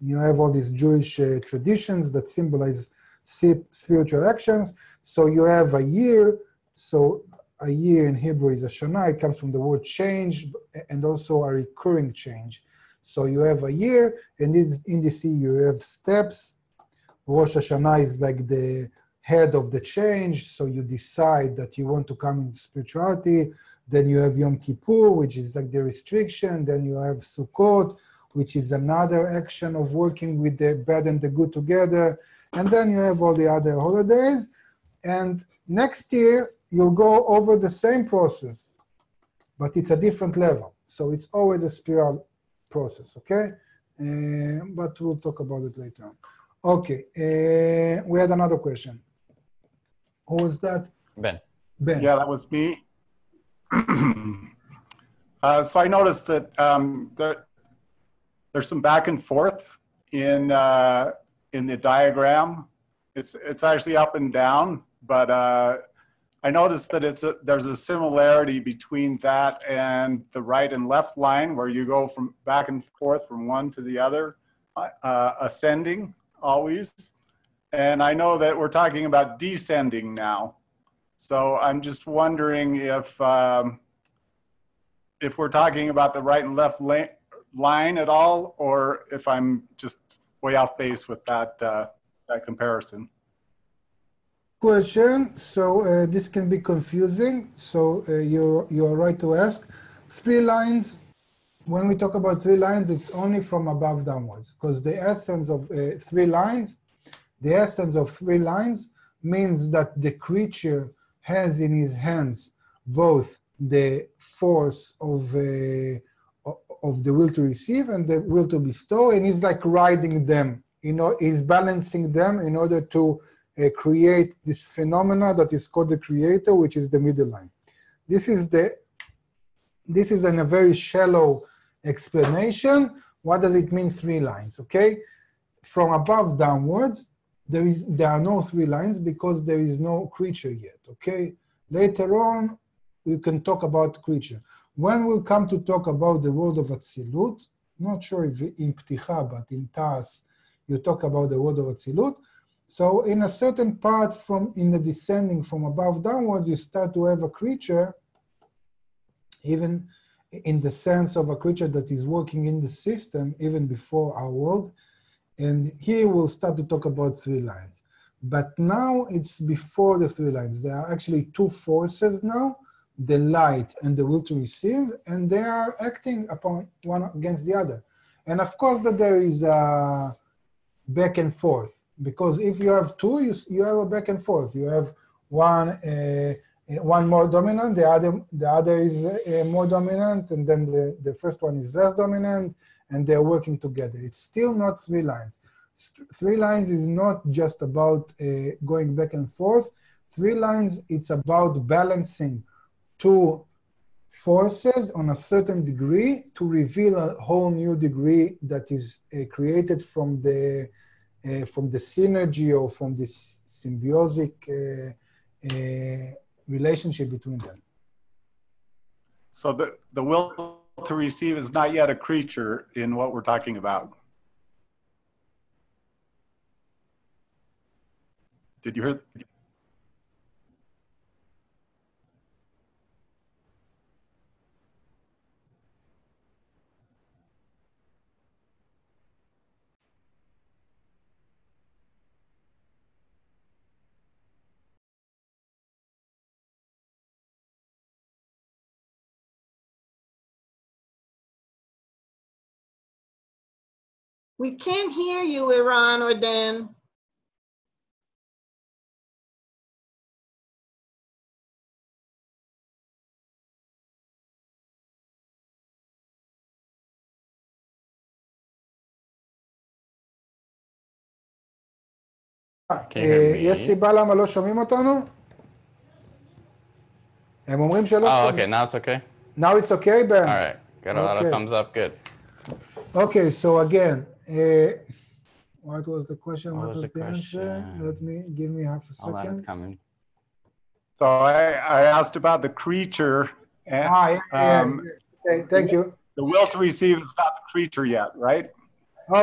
You have all these Jewish traditions that symbolize spiritual actions. So you have a year. So a year in Hebrew is a Shana. It comes from the word change and also a recurring change. So you have a year, and in this year you have steps. Rosh Hashanah is like the head of the change. So you decide that you want to come in spirituality. Then you have Yom Kippur, which is like the restriction. Then you have Sukkot, which is another action of working with the bad and the good together. And then you have all the other holidays. And next year, you'll go over the same process, but it's a different level. So it's always a spiral process, okay? But we'll talk about it later on. Okay, we had another question. Who was that? Ben. Ben. Yeah, that was me. So I noticed that there's some back and forth in the diagram. It's actually up and down, but I noticed that there's a similarity between that and the right and left line, where you go from back and forth from one to the other, ascending always. And I know that we're talking about descending now. So I'm just wondering if we're talking about the right and left line at all, or if I'm just way off base with that comparison. Question. So this can be confusing. So you're right to ask. 3 lines. When we talk about 3 lines, it's only from above downwards, because the essence of 3 lines, means that the creature has in his hands both the force of the will to receive and the will to bestow, and he's like riding them. He's balancing them in order to create this phenomena that is called the creator, which is the middle line. This is in a very shallow explanation. What does it mean 3 lines? Okay, from above downwards, there are no 3 lines because there is no creature yet. Okay, later on we can talk about creature. When we'll come to talk about the world of Atzilut, not sure if in Pticha, but in Tas, you talk about the world of Atzilut. So in a certain part in the descending from above downwards, you start to have a creature, even in the sense of a creature that is working in the system, even before our world. And here we'll start to talk about 3 lines. But now it's before the 3 lines. There are actually 2 forces now, the light and the will to receive, and they are acting upon one against the other. And of course that there is a back and forth, because if you have 2, you have a back and forth. You have one more dominant, the other is more dominant, and then the first one is less dominant, and they're working together. It's still not 3 lines. 3 lines is not just about going back and forth. 3 lines, it's about balancing 2 forces on a certain degree to reveal a whole new degree that is created from the synergy or from this symbiotic relationship between them. So the will to receive is not yet a creature in what we're talking about. Did you hear? We can't hear you, Iran or Dan. יש סיבה למה לא שומעים אותנו? הם אומרים שלא Oh, שומעים. okay, now it's okay? Now it's okay, Ben? All right, got a lot of Okay. thumbs up, good. Okay, so again, what was the question? What What was was the the answer? question? Give me half a Hold on, it's second. coming. So I asked about the creature, and Okay, thank you. the will to receive is not the creature yet, right?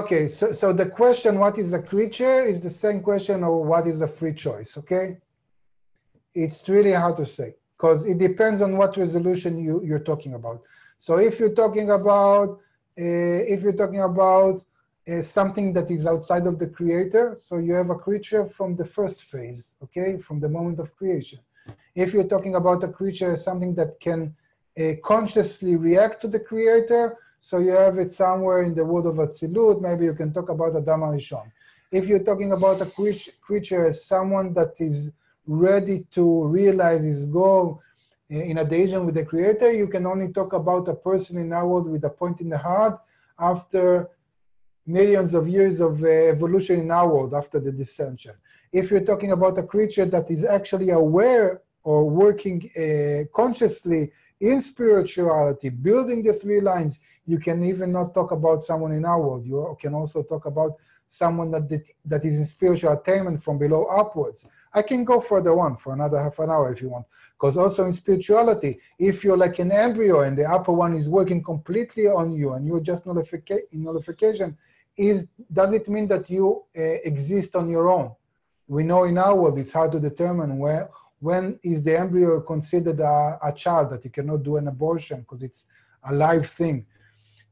Okay, so the question, what is a creature, is the same question of what is a free choice, okay? It's really hard to say, because it depends on what resolution you're talking about. So if you're talking about, something that is outside of the creator, so you have a creature from the first phase, okay, from the moment of creation. If you're talking about a creature as something that can consciously react to the creator, so you have it somewhere in the world of Atzilut, maybe you can talk about Adam HaRishon. If you're talking about a creature as someone that is ready to realize his goal in adhesion with the creator, you can only talk about a person in our world with a point in the heart after millions of years of evolution in our world, after the descension. If you're talking about a creature that is actually aware or working consciously in spirituality, building the three lines, you can even not talk about someone in our world. You can also talk about someone that is in spiritual attainment from below upwards. I can go further on for another half an hour if you want. Because also in spirituality, if you're like an embryo and the upper one is working completely on you and you're just in nullification, does it mean that you exist on your own? We know in our world it's hard to determine when is the embryo considered a child, that you cannot do an abortion because it's a live thing.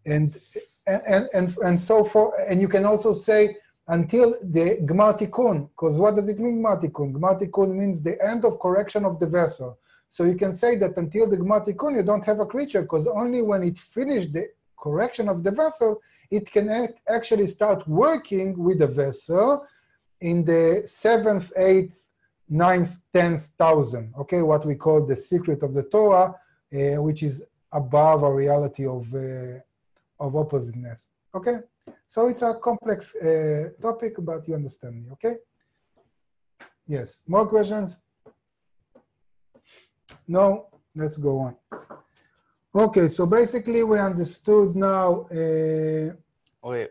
And so forth. And you can also say until the Gmar Tikkun, because what does it mean, Gmar Tikkun? Gmar Tikkun means the end of correction of the vessel. So you can say that until the Gmar Tikkun, you don't have a creature, because only when it finished the correction of the vessel, it can actually start working with the vessel in the 7th, 8th, 9th, 10th thousand, okay, what we call the secret of the Torah, which is above a reality of oppositeness, okay? So it's a complex topic, but you understand me, okay? Yes, more questions? No, let's go on. Okay, so basically we understood now. Wait.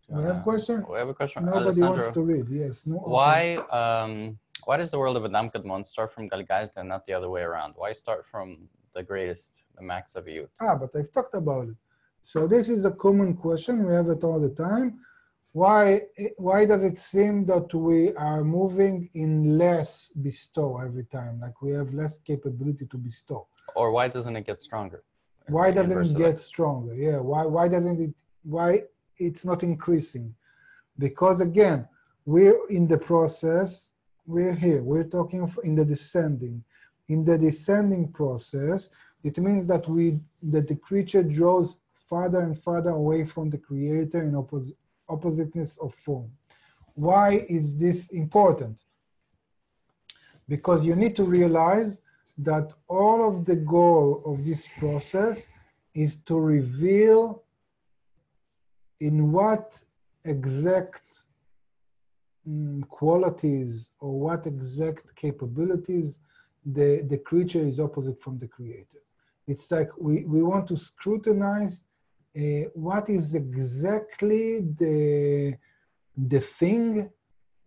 We have a question? We have a question. Nobody Alessandro, wants to read, yes. No, why does the world of Adam Kadmon start from Galgalta and not the other way around? Why start from the greatest, the max of youth? But I've talked about it. So this is a common question. We have it all the time. Why does it seem that we are moving in less bestow every time? Like we have less capability to bestow. Or why doesn't it get stronger? Why doesn't it get stronger? Yeah, why it's not increasing? Because again, we're in the process, we're here, we're talking in the descending. In the descending process, it means that the creature draws farther and farther away from the creator in oppositeness of form. Why is this important? Because you need to realize that all of the goal of this process is to reveal in what exact qualities or what exact capabilities the creature is opposite from the creator. It's like we want to scrutinize what is exactly the thing,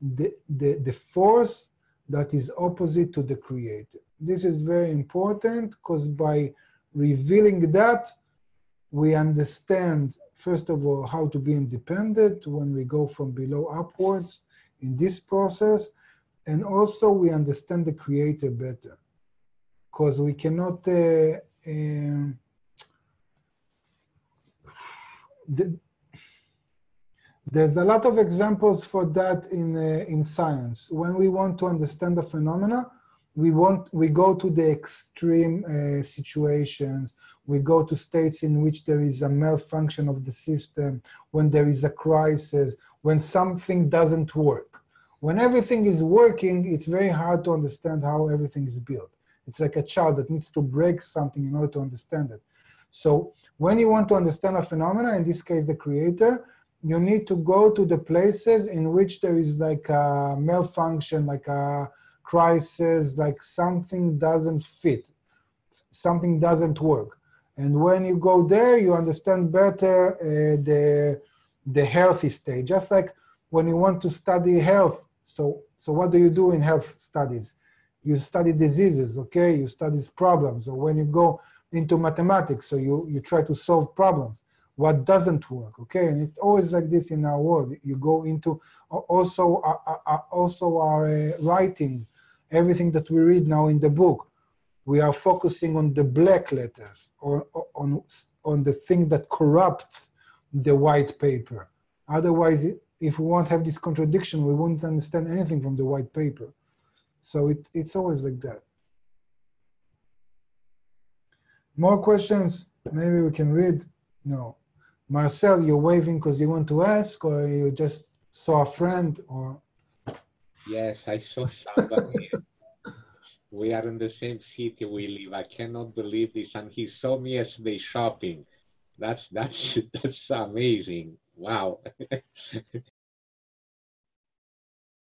the force that is opposite to the creator. This is very important because by revealing that, we understand, first of all, how to be independent when we go from below upwards in this process. And also we understand the creator better because we cannot, there's a lot of examples for that in science. When we want to understand the phenomena, we go to the extreme situations. We go to states in which there is a malfunction of the system, when there is a crisis, when something doesn't work. When everything is working, it's very hard to understand how everything is built. It's like a child that needs to break something in order to understand it. So when you want to understand a phenomena, in this case the creator, you need to go to the places in which there is like a malfunction, like a crisis, like something doesn't fit, something doesn't work. And when you go there, you understand better the healthy state. Just like when you want to study health. So what do you do in health studies? You study diseases, okay? You study problems. Or when you go into mathematics, so you try to solve problems. What doesn't work, okay? And it's always like this in our world. You go into also our writing, everything that we read now in the book. We are focusing on the black letters, or on the thing that corrupts the white paper. Otherwise, if we won't have this contradiction, we won't understand anything from the white paper. So it's always like that. More questions? Maybe we can read? No. Marcel, you're waving because you want to ask, or you just saw a friend, or? Yes, I saw somebody. We are in the same city we live. I cannot believe this. And he saw me yesterday shopping. That's amazing. Wow.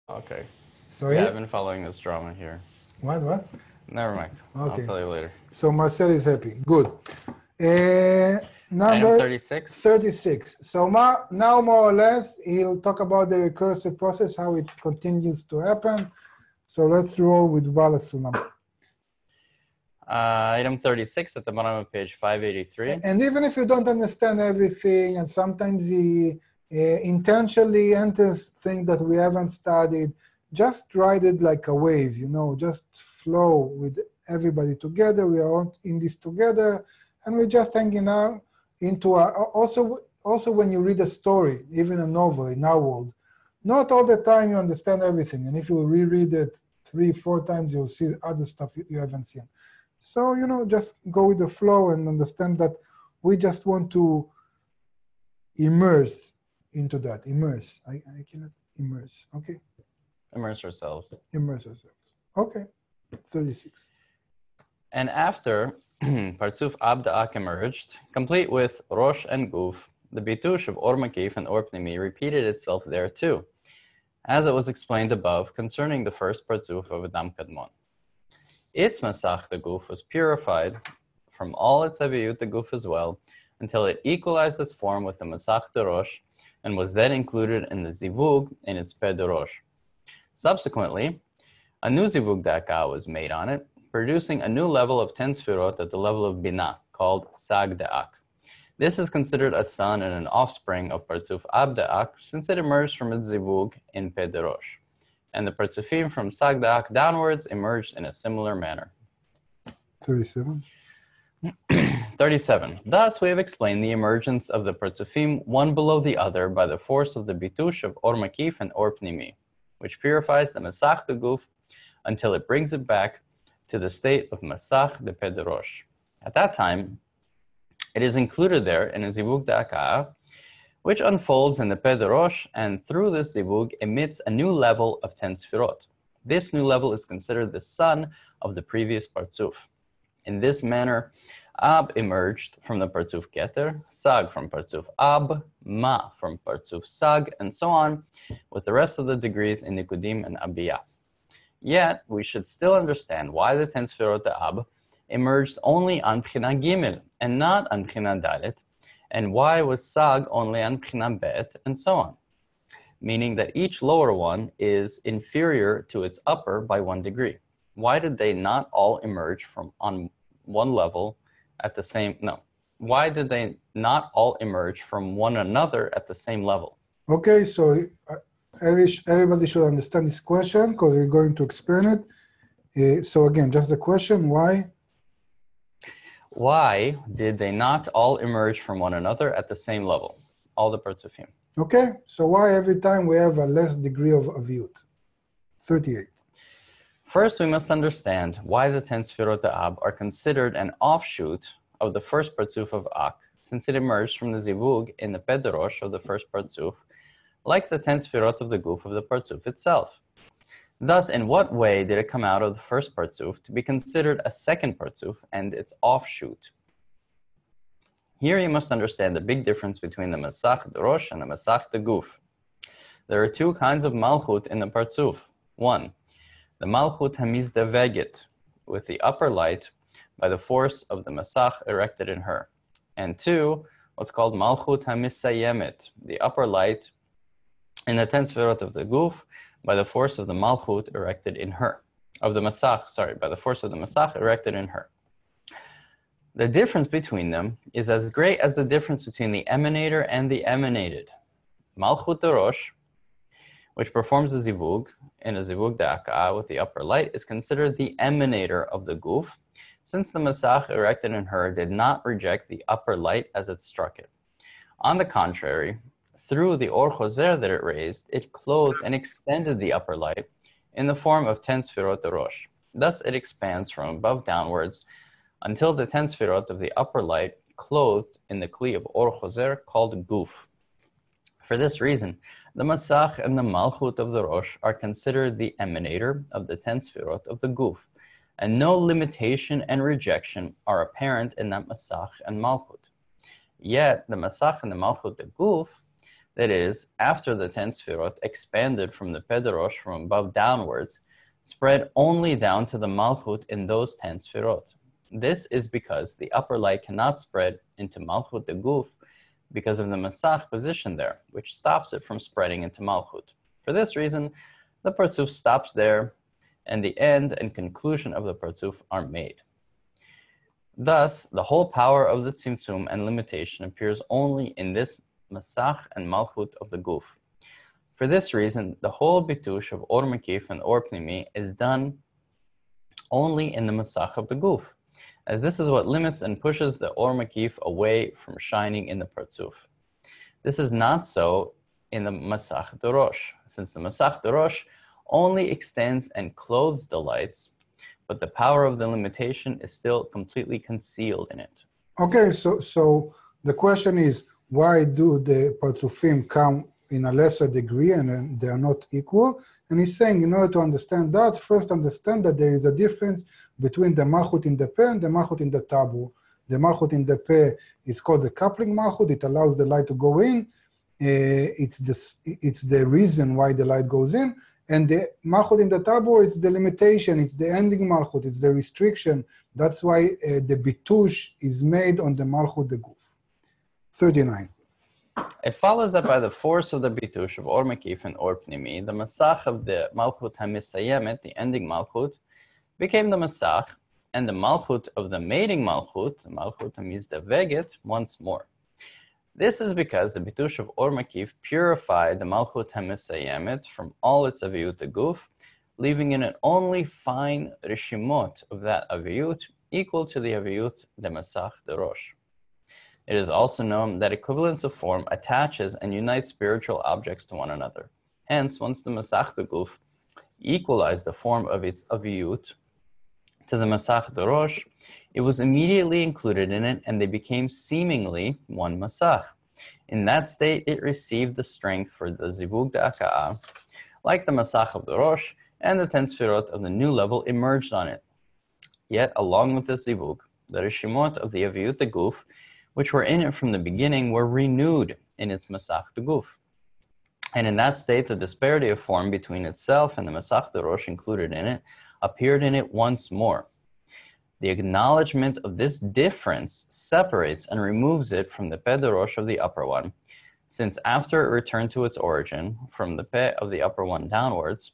Okay. Sorry? Yeah, I've been following this drama here. What? Never mind. Okay. I'll tell you later. So Marcel is happy. Good. Number Item 36. 36. So now more or less, he'll talk about the recursive process, how it continues to happen. So let's roll with Wallace Sulam. Item 36 at the bottom of page 583. And even if you don't understand everything, and sometimes he intentionally enters things that we haven't studied, just ride it like a wave, just flow with everybody together. We are all in this together, and we're just hanging out into also when you read a story, even a novel in our world, not all the time you understand everything. And if you reread it 3-4 times, you'll see other stuff you haven't seen. So, just go with the flow and understand that we just want to immerse into that. Immerse. I cannot immerse. Okay. Immerse ourselves. Immerse ourselves. Okay. 36. And after Partzuf Abda'ak emerged, complete with Rosh and Guf, the Bitush of Or Makif and Or Pnimi repeated itself there too, as it was explained above concerning the first Partzuf of Adam Kadmon. Its Masach, the Guf, was purified from all its Aviyut, the Guf as well, until it equalized its form with the Masach de Rosh, and was then included in the Zivug in its Peh de Rosh. Subsequently, a new Zivug Da'aka was made on it, producing a new level of 10 Sfirot at the level of Binah, called Sag Da'ak. This is considered a son and an offspring of Partzuf Ab Da'ak, since it emerged from its Zivug in Peh de Rosh. And the Partzufim from Sag Da'ak downwards emerged in a similar manner. 37. 37. Thus, we have explained the emergence of the Partzufim one below the other by the force of the Bitush of Or Makif and Or Pnimi, which purifies the Masach de Guf until it brings it back to the state of Masach de Peh de Rosh. At that time, it is included there in a Zivug Da'aka, which unfolds in the Peh de Rosh, and through this Zivug emits a new level of 10 Sfirot. This new level is considered the son of the previous Partzuf. In this manner, Ab emerged from the Partzuf Keter, Sag from Partzuf Ab, Ma from Partzuf Sag, and so on, with the rest of the degrees in Nikudim and Abiyah. Yet, we should still understand why the 10 Sfirot Ab emerged only on Bchina Gimel and not on Bchina Dalet, and why was Sag only on Bchina Bet, and so on. Meaning that each lower one is inferior to its upper by 1 degree. Why did they not all emerge from on one level at the same, why did they not all emerge from one another at the same level? Okay, so everybody should understand this question because we're going to explain it. So again, just the question, why? Why did they not all emerge from one another at the same level? All the Partzufim. Okay, so why every time we have a less degree of Aviyut? 38. First, we must understand why the 10 Sfirot Ab are considered an offshoot of the first Partzuf of Ak, since it emerged from the Zivug in the Pederosh of the first Partzuf, like the 10 Sfirot of the Guf of the Partzuf itself. Thus, in what way did it come out of the first Partzuf to be considered a second Partzuf and its offshoot? Here you must understand the big difference between the Masach Rosh and the Masach Guf. There are two kinds of Malchut in the Partzuf. One, the Malchut HaMizdaveget, with the upper light by the force of the Masach erected in her. And two, what's called Malchut HaMisayemet, the upper light in the 10 Sfirot of the Guf by the force of the Malchut erected in her. By the force of the Masach erected in her. The difference between them is as great as the difference between the emanator and the emanated. Malchut Rosh, which performs a zivug in a zivug da'aka with the upper light, is considered the emanator of the guf, since the Masach erected in her did not reject the upper light as it struck it. On the contrary, through the Or Choser that it raised, it clothed and extended the upper light in the form of 10 Sfirot Rosh. Thus it expands from above downwards until the 10 Sfirot of the upper light clothed in the Kli of Or Choser called Guf. For this reason, the Masach and the Malchut of the Rosh are considered the emanator of the 10 Sfirot of the Guf, and no limitation and rejection are apparent in that Masach and Malchut. Yet, the Masach and the Malchut the Guf, that is, after the 10 Sfirot expanded from the Pederosh from above downwards, spread only down to the Malchut in those 10 Sfirot. This is because the upper light cannot spread into Malchut the Guf because of the Masach position there, which stops it from spreading into Malchut. For this reason, the Partzuf stops there, and the end and conclusion of the Partzuf are made. Thus, the whole power of the Tzimtzum and limitation appears only in this Masach and Malchut of the Guf. For this reason, the whole Bitush of Or Mekif and Or Pnimi is done only in the Masach of the Guf, as this is what limits and pushes the Or Mekif away from shining in the Partzuf. This is not so in the Masach Rosh, since the Masach Rosh only extends and clothes the lights, but the power of the limitation is still completely concealed in it. Okay, so the question is, why do the Partzufim come in a lesser degree and they are not equal? And he's saying, in order to understand that, first understand that there is a difference between the Malchut in the Peh and the Malchut in the Tabur. The Malchut in the Peh is called the coupling Malchut. It allows the light to go in. It's the reason why the light goes in. And the Malchut in the Tabur, it's the limitation. It's the ending Malchut. It's the restriction. That's why the Bitush is made on the Malchut the Guf. 39. It follows that by the force of the Bitush of Or Mekif and Or Pnimi, the Masach of the Malchut HaMisayemet, the ending Malchut, became the Masach, and the Malchut of the mating Malchut, the Malchut HaMizdaveget, once more. This is because the Bitush of Or Mekif purified the Malchut HaMisayemet from all its Aviyut Guf, leaving in it only fine Rishimot of that Aviyut, equal to the Aviyut the Masach the Rosh. It is also known that equivalence of form attaches and unites spiritual objects to one another. Hence, once the Masach the Guf equalized the form of its Aviyut to the Masach the Rosh, it was immediately included in it, and they became seemingly one Masach. In that state, it received the strength for the Zivug Da'aka'ah, like the Masach of the Rosh, and the 10 Sfirot of the new level emerged on it. Yet, along with the Zivug, the Rishimot of the Aviyut the Guf, which were in it from the beginning, were renewed in its Masach the Guf. And in that state, the disparity of form between itself and the Masach the Rosh included in it appeared in it once more. The acknowledgement of this difference separates and removes it from the Peh the Rosh of the upper one, since after it returned to its origin, from the Peh of the upper one downwards,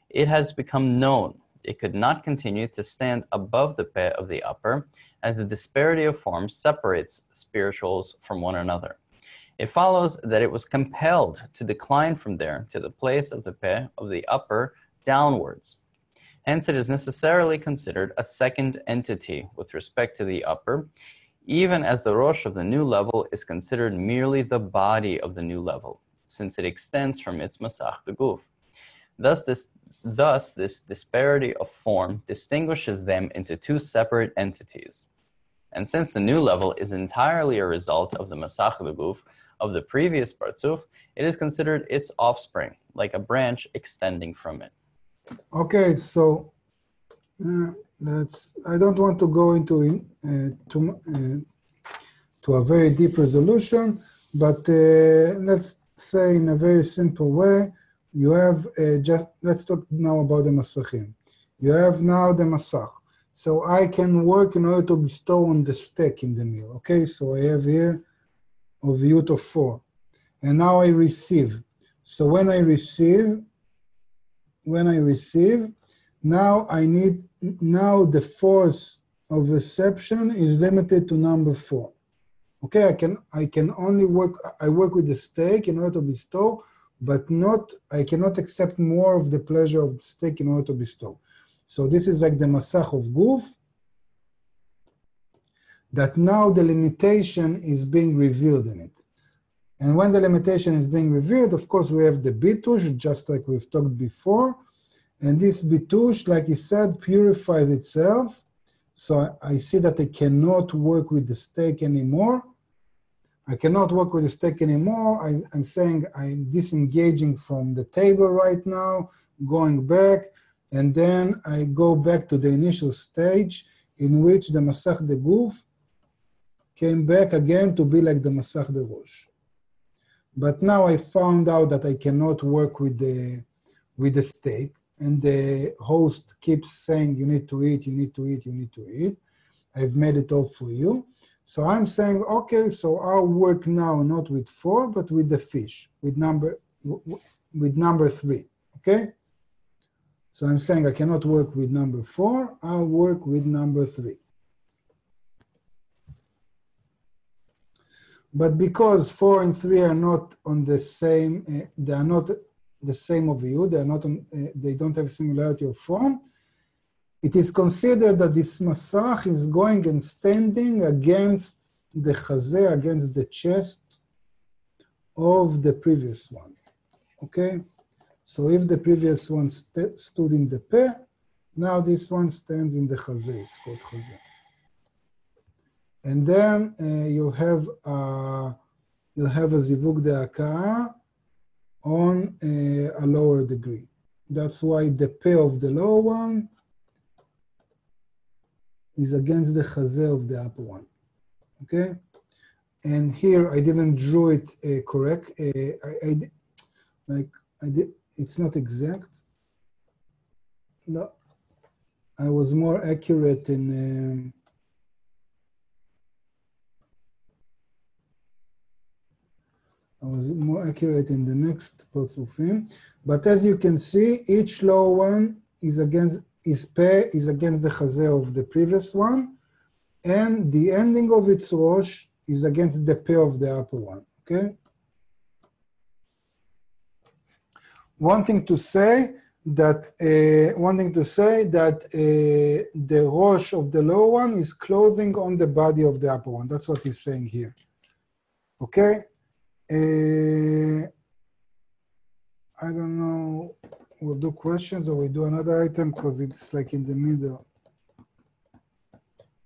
it has become known. It could not continue to stand above the Peh of the upper, as the disparity of form separates spirituals from one another. It follows that it was compelled to decline from there to the place of the Peh of the upper downwards. Hence, it is necessarily considered a second entity with respect to the upper, even as the Rosh of the new level is considered merely the body of the new level, since it extends from its Masach the Guf. Thus, this disparity of form distinguishes them into two separate entities. And since the new level is entirely a result of the Masach Guf of the previous Partzuf, it is considered its offspring, like a branch extending from it. Okay, so I don't want to go into to a very deep resolution, but let's say in a very simple way, you have let's talk now about the Masachim. You have now the Masach. So I can work in order to bestow on the stack in the middle. Okay, so I have here of Yud of 4. And now I receive. So when I receive, now the force of reception is limited to number 4. Okay, I can only work with the stake in order to bestow, but I cannot accept more of the pleasure of the stake in order to bestow. So this is like the Masach of Guf, that now the limitation is being revealed in it. And when the limitation is being revealed, of course, we have the Bitush, just like we've talked before. And this Bitush, like he said, purifies itself. So I see that I cannot work with the stake anymore. I cannot work with the stake anymore. I'm saying I'm disengaging from the table right now, going back, and then I go back to the initial stage in which the Masach de Guf came back again to be like the Masach de Rosh. But now I found out that I cannot work with the stake, and the host keeps saying, you need to eat, you need to eat, you need to eat. I've made it all for you. So I'm saying, okay, so I'll work now not with 4, but with the fish, with number 3, okay? So I'm saying I cannot work with number 4, I'll work with number 3. But because 4 and 3 are not on the same, they are not the same of you, they are not on, they don't have similarity of form, it is considered that this Masach is going and standing against the Chazeh, against the chest of the previous one, okay? So if the previous one stood in the Peh, now this one stands in the Chazeh, it's called Chazeh. And then you'll have a Zivug de Aka'ah on a lower degree. That's why the Peh of the lower one is against the Chazeh of the upper one, okay? And here I didn't draw it correct. It's not exact. No, I was more accurate in. I was more accurate in the next Partzufim. But as you can see, each lower one is against Peh is against the Chazeh of the previous one, and the ending of its Rosh is against the Peh of the upper one, okay? Wanting to say that the Rosh of the lower one is clothing on the body of the upper one. That's what he's saying here, okay? I don't know, we'll do questions or we do another item because it's like in the middle.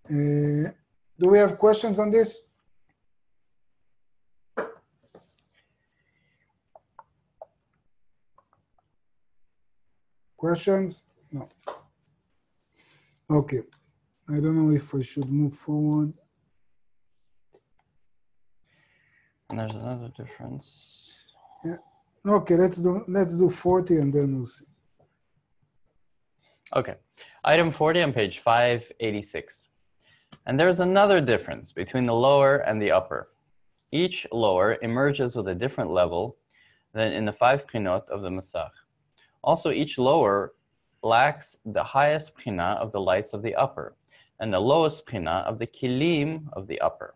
Do we have questions on this? Questions? No. Okay. I don't know if I should move forward. And there's another difference. Yeah. Okay, let's do 40 and then we'll see. Okay. Item 40 on page 586. And there's another difference between the lower and the upper. Each lower emerges with a different level than in the 5 pchinot of the Masach. Also, each lower lacks the highest pchina of the lights of the upper and the lowest pchina of the kilim of the upper.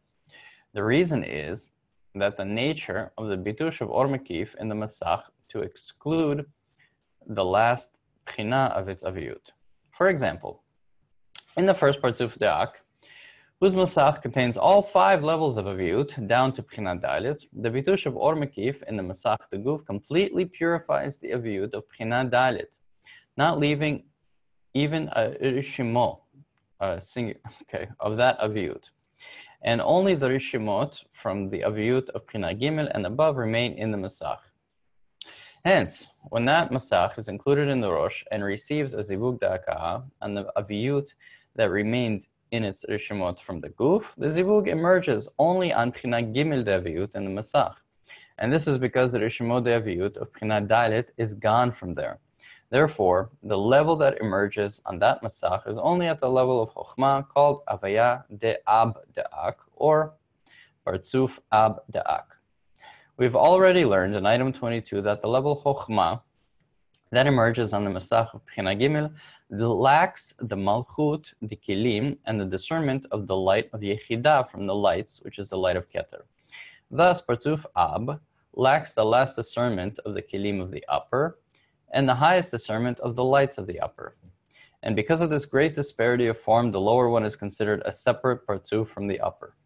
The reason is that the nature of the bitush of Or Mekif in the Masach to exclude the last pchina of its aviyut. For example, in the first Partzuf De'ak, whose Masach contains all 5 levels of Aviyut down to Bchina Dalet, the Bitush of Or Mekif in the Masach the Guf completely purifies the Aviyut of Bchina Dalet, not leaving even a Rishimo, of that Aviyut. And only the Rishimot from the Aviyut of Bchina Gimel and above remain in the Masach. Hence, when that Masach is included in the Rosh and receives a Zivug Da'akah on the Aviyut that remained in its Rishimot from the Guf, the Zivug emerges only on Bchina Gimel de Aviyut in the Masach. And this is because the Rishimot de Aviyut of Bchina Dalet is gone from there. Therefore, the level that emerges on that Masach is only at the level of Chokhmah called Avaya de Ab Da'ak or Partzuf Ab Da'ak. We've already learned in item 22 that the level Chokhmah that emerges on the Masach of Bchina Gimel lacks the Malchut, the Kilim, and the discernment of the light of Yechidah from the lights, which is the light of Keter. Thus, Partzuf Ab lacks the last discernment of the Kilim of the upper, and the highest discernment of the lights of the upper. And because of this great disparity of form, the lower one is considered a separate Partzuf from the upper.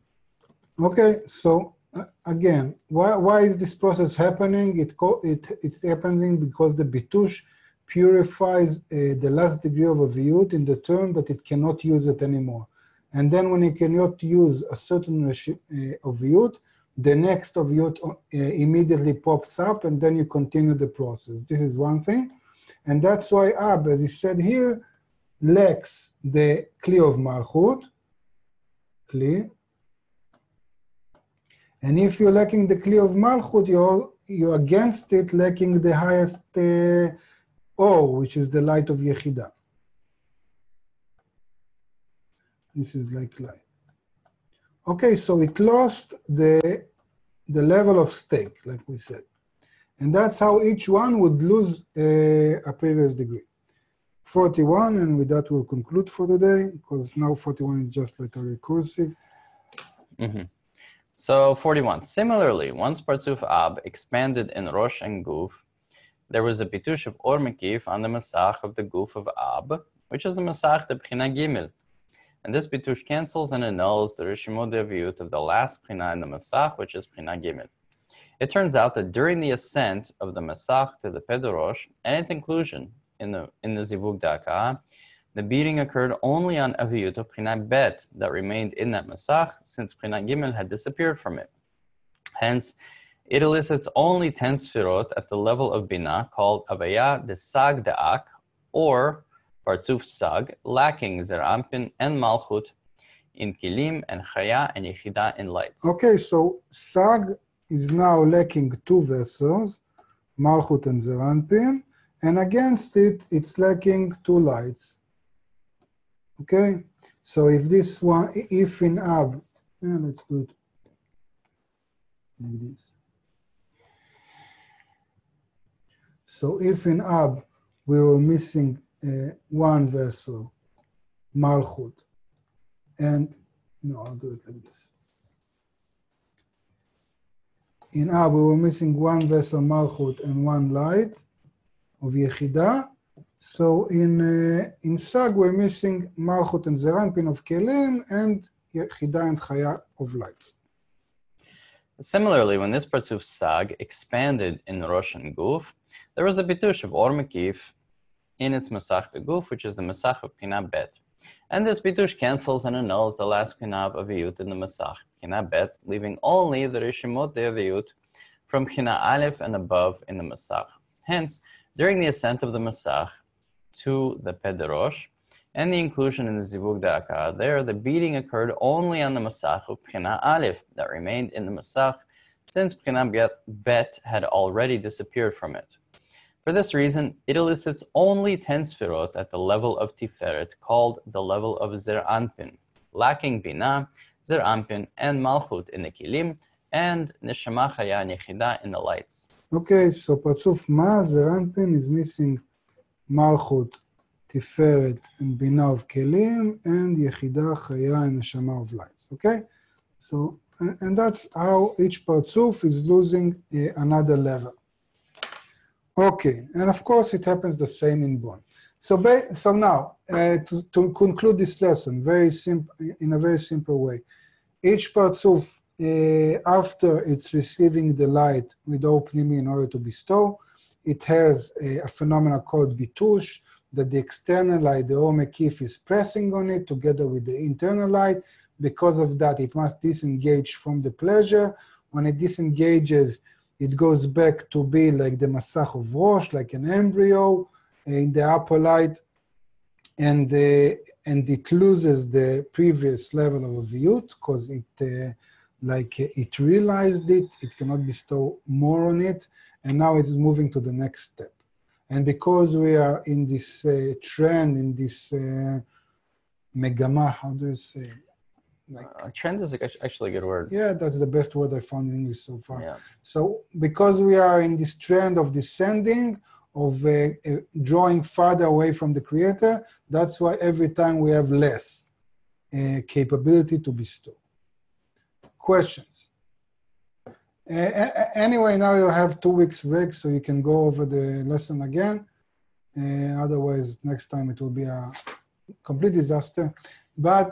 Okay, so again, why is this process happening? It's happening because the Bitush purifies the last degree of Aviyut in the term that it cannot use it anymore. And then when it cannot use a certain Aviyut, the next Aviyut immediately pops up, and then you continue the process. This is one thing. And that's why Ab, as he said here, lacks the Kli of Malchut, Kli. And if you're lacking the Kli of Malchut, you're against it lacking the highest Or, which is the light of Yechidah. This is like light. Okay, so it lost the level of stake, like we said. And that's how each one would lose a previous degree. 41, and with that we'll conclude for today, because now 41 is just like a recursive. Mm-hmm. So 41. Similarly, once Partzuf Ab expanded in Rosh and Guf, there was a Bitush of Or Mekif on the Masach of the Guf of Ab, which is the Masach de Bchina Gimel. And this Bitush cancels and annuls the Rishimot de Aviyut of the last Bchina in the Masach, which is Bchina Gimel. It turns out that during the ascent of the Masach to the Pedorosh and its inclusion in the Zivug Da'akah, the beating occurred only on Aviyut of Bchina Bet that remained in that Masach, since Bchina Gimel had disappeared from it. Hence, it elicits only 10 Sfirot at the level of Binah, called Avaya de Sag Da'ak, or Partzuf Sag, lacking Zerampin and Malchut in Kilim and Chaya and Yechidah in lights. Okay, so Sag is now lacking 2 vessels, Malchut and Zerampin, and against it, it's lacking 2 lights. Okay, so if this one, if in Ab, let's do it like this. So if in Ab we were missing 1 vessel, Malchut, and no, I'll do it like this. In Ab we were missing 1 vessel, Malchut, and 1 light of Yechidah. So in Sag we're missing Malchut and Zerampin of Kelim and Yechidah and Chaya of lights. Similarly, when this Partzuf Sag expanded in Rosh and Guf, there was a Bitush of Or Mekif in its Masach de Guf, which is the Masach of Bchina Bet. And this Bitush cancels and annuls the last Bchina of Aviyut in the Masach Bchina Bet, leaving only the Rishimot de Aviyut from Bchina Aleph and above in the Masach. Hence, during the ascent of the Masach to the Pedorosh and the inclusion in the Zivug Da'akah, there the beating occurred only on the Masach of Bchina Aleph that remained in the Masach, since Bchina Bet had already disappeared from it. For this reason, it elicits only 10 Sfirot at the level of Tiferet, called the level of Zerampin, lacking Binah, Zerampin, and Malchut in the Kilim, and Neshama Chaya and Yechidah in the lights. Okay, so Partzuf Ma, Zerampin is missing Malchut, Tiferet, and Binah of Kelim, and Yechidah, Chaya, and Neshama of lights. Okay? So, and that's how each Partzuf is losing another level. Okay, and of course it happens the same in Bon. So now, to conclude this lesson, in a very simple way, each partzuf, after it's receiving the light with opening in order to bestow, it has a phenomenon called bitush, that the external light, the Or Mekif, is pressing on it together with the internal light. Because of that, it must disengage from the pleasure. When it disengages, it goes back to be like the Masach of Rosh, like an embryo in the upper light, and it loses the previous level of Aviyut because it realized it cannot bestow more on it, and now it's moving to the next step. And because we are in this trend, in this megama, how do you say? Trend is actually a good word. Yeah, that's the best word I found in English so far. Yeah. So because we are in this trend of descending, of drawing farther away from the Creator, that's why every time we have less capability to bestow. Questions? Anyway, now you'll have 2 weeks break, so you can go over the lesson again. Otherwise, next time it will be a complete disaster. But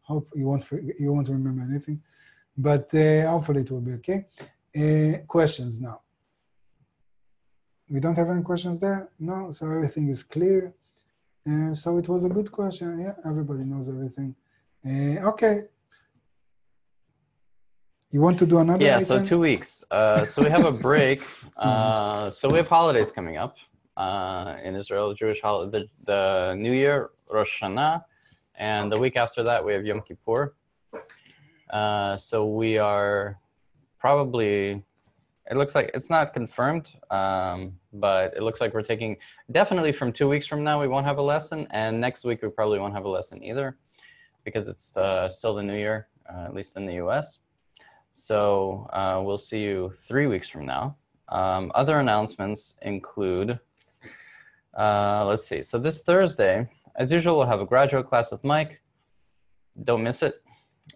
hope you won't remember anything. But hopefully it will be okay. Questions now. We don't have any questions there? No, so everything is clear. So it was a good question. Yeah, everybody knows everything. Okay. You want to do another Yeah, item? so 2 weeks. So we have a break. So we have holidays coming up in Israel, Jewish holiday, the New Year, Rosh Hashanah, and the week after that we have Yom Kippur. So we are probably, it looks like it's not confirmed, but it looks like we're taking, definitely from 2 weeks from now we won't have a lesson, and next week we probably won't have a lesson either, because it's still the New Year, at least in the US. So we'll see you 3 weeks from now. Other announcements include, let's see. So this Thursday, as usual, we'll have a graduate class with Mike. Don't miss it.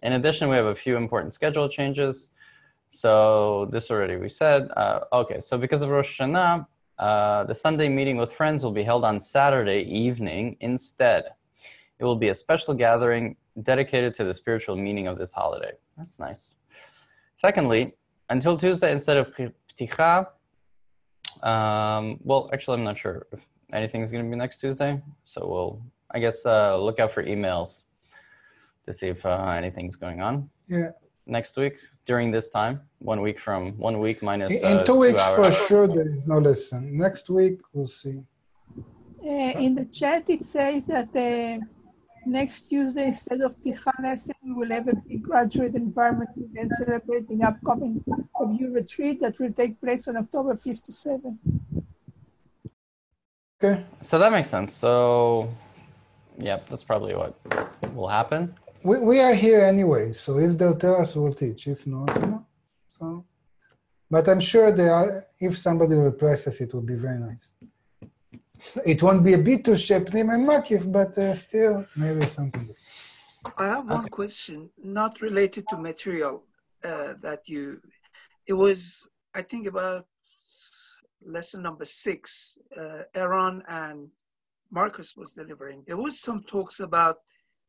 In addition, we have a few important schedule changes. So this already we said. Okay, so because of Rosh Hashanah, the Sunday meeting with friends will be held on Saturday evening instead. It will be a special gathering dedicated to the spiritual meaning of this holiday. That's nice. Secondly, until Tuesday, instead of Pticha, well, actually, I'm not sure if anything's going to be next Tuesday. So we'll, I guess, look out for emails to see if anything's going on. Yeah. Next week, during this time, 1 week minus in 2 weeks 2 hours. for sure there is no lesson. Next week, we'll see. In the chat, it says that next Tuesday, instead of Pticha lesson, we will have a big graduate environment event celebrating upcoming review retreat that will take place on October 5th to 7th. Okay. So that makes sense. So, yeah, that's probably what will happen. We are here anyway, so if they'll tell us, we'll teach. If not, no. So, but I'm sure if somebody will press us, it will be very nice. So it won't be a bitush, pnim and makif, but still, maybe something. I have one question, not related to material it was, I think about lesson number 6, Aaron and Marcus was delivering. There was some talks about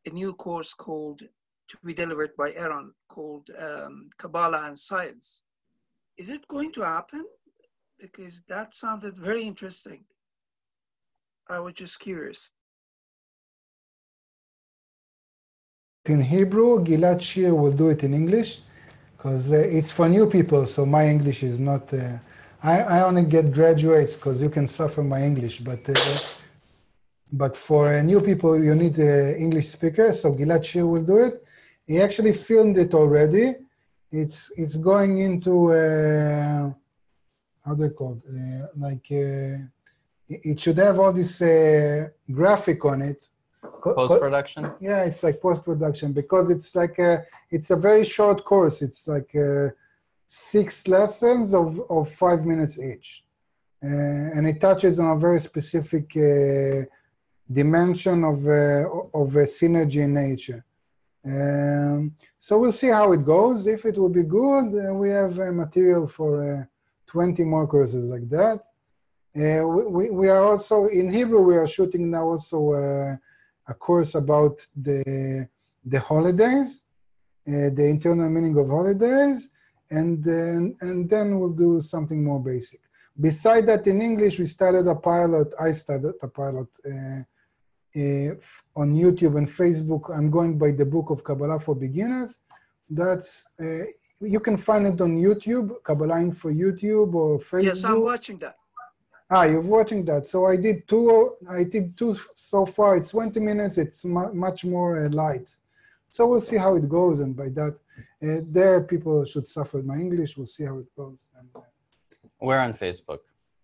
a new course called, to be delivered by Aaron, called Kabbalah and Science. Is it going to happen? Because that sounded very interesting. I was just curious. In Hebrew, Gilad Shir will do it in English, because it's for new people, so my English is not... I only get graduates because you can suffer my English, but for new people, you need an English speaker, so Gilad Shir will do it. He actually filmed it already. It's going into, how do you call it? It should have all this graphic on it. Post-production? Yeah, it's like post-production, because it's like it's a very short course. It's like 6 lessons of 5 minutes each. And it touches on a very specific dimension of a synergy in nature. So we'll see how it goes. If it will be good, we have material for 20 more courses like that. We are also, in Hebrew, we are shooting now also a course about the holidays, the internal meaning of holidays, and then we'll do something more basic. Beside that, in English, we started a pilot. I started a pilot on YouTube and Facebook. I'm going by the book of Kabbalah for beginners. That's you can find it on YouTube, Kabbalah Info YouTube or Facebook. Yes, I'm watching that. Ah, you're watching that. So I did two so far. It's 20 minutes. It's much more light. So we'll see how it goes. And by that, there people should suffer with my English. We'll see how it goes. And, where on Facebook?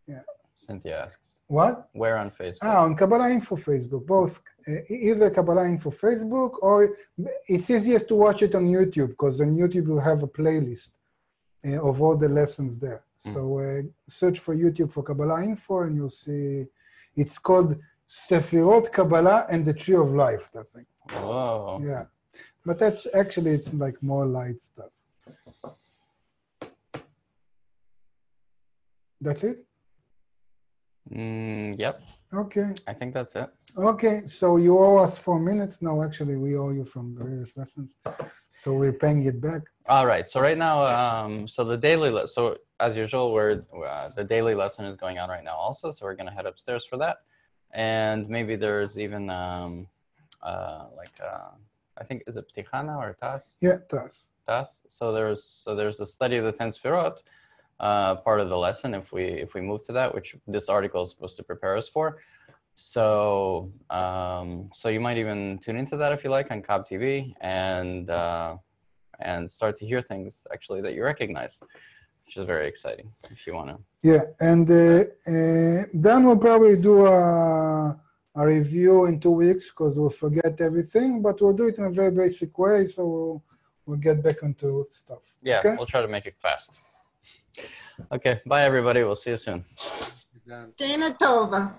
Yeah. Cynthia asks. What? Where on Facebook? Ah, on Kabbalah Info Facebook. Both. Either Kabbalah Info Facebook or it's easiest to watch it on YouTube because on YouTube you'll have a playlist of all the lessons there. So search for YouTube for Kabbalah Info and you'll see it's called Sefirot Kabbalah and the Tree of Life. That's like, whoa. Yeah. But that's actually, it's like more light stuff. That's it? Yep. Okay. I think that's it. Okay, so you owe us 4 minutes. No, actually, we owe you from various lessons. So we're paying it back. All right. So right now, so the daily, so as usual, the daily lesson is going on right now also. So we're going to head upstairs for that. And maybe there's even I think, is it Pticha now or Tas? Yeah, Tas. Tas. So there's the study of the 10 Sefirot, part of the lesson if we move to that, which this article is supposed to prepare us for. So so you might even tune into that if you like on Kab TV and start to hear things actually that you recognize, which is very exciting if you want to. Yeah, and then we'll probably do a review in 2 weeks because we'll forget everything, but we'll do it in a very basic way, so we'll get back into stuff. Yeah, okay? We'll try to make it fast. Okay, bye everybody. We'll see you soon. Shana Tova.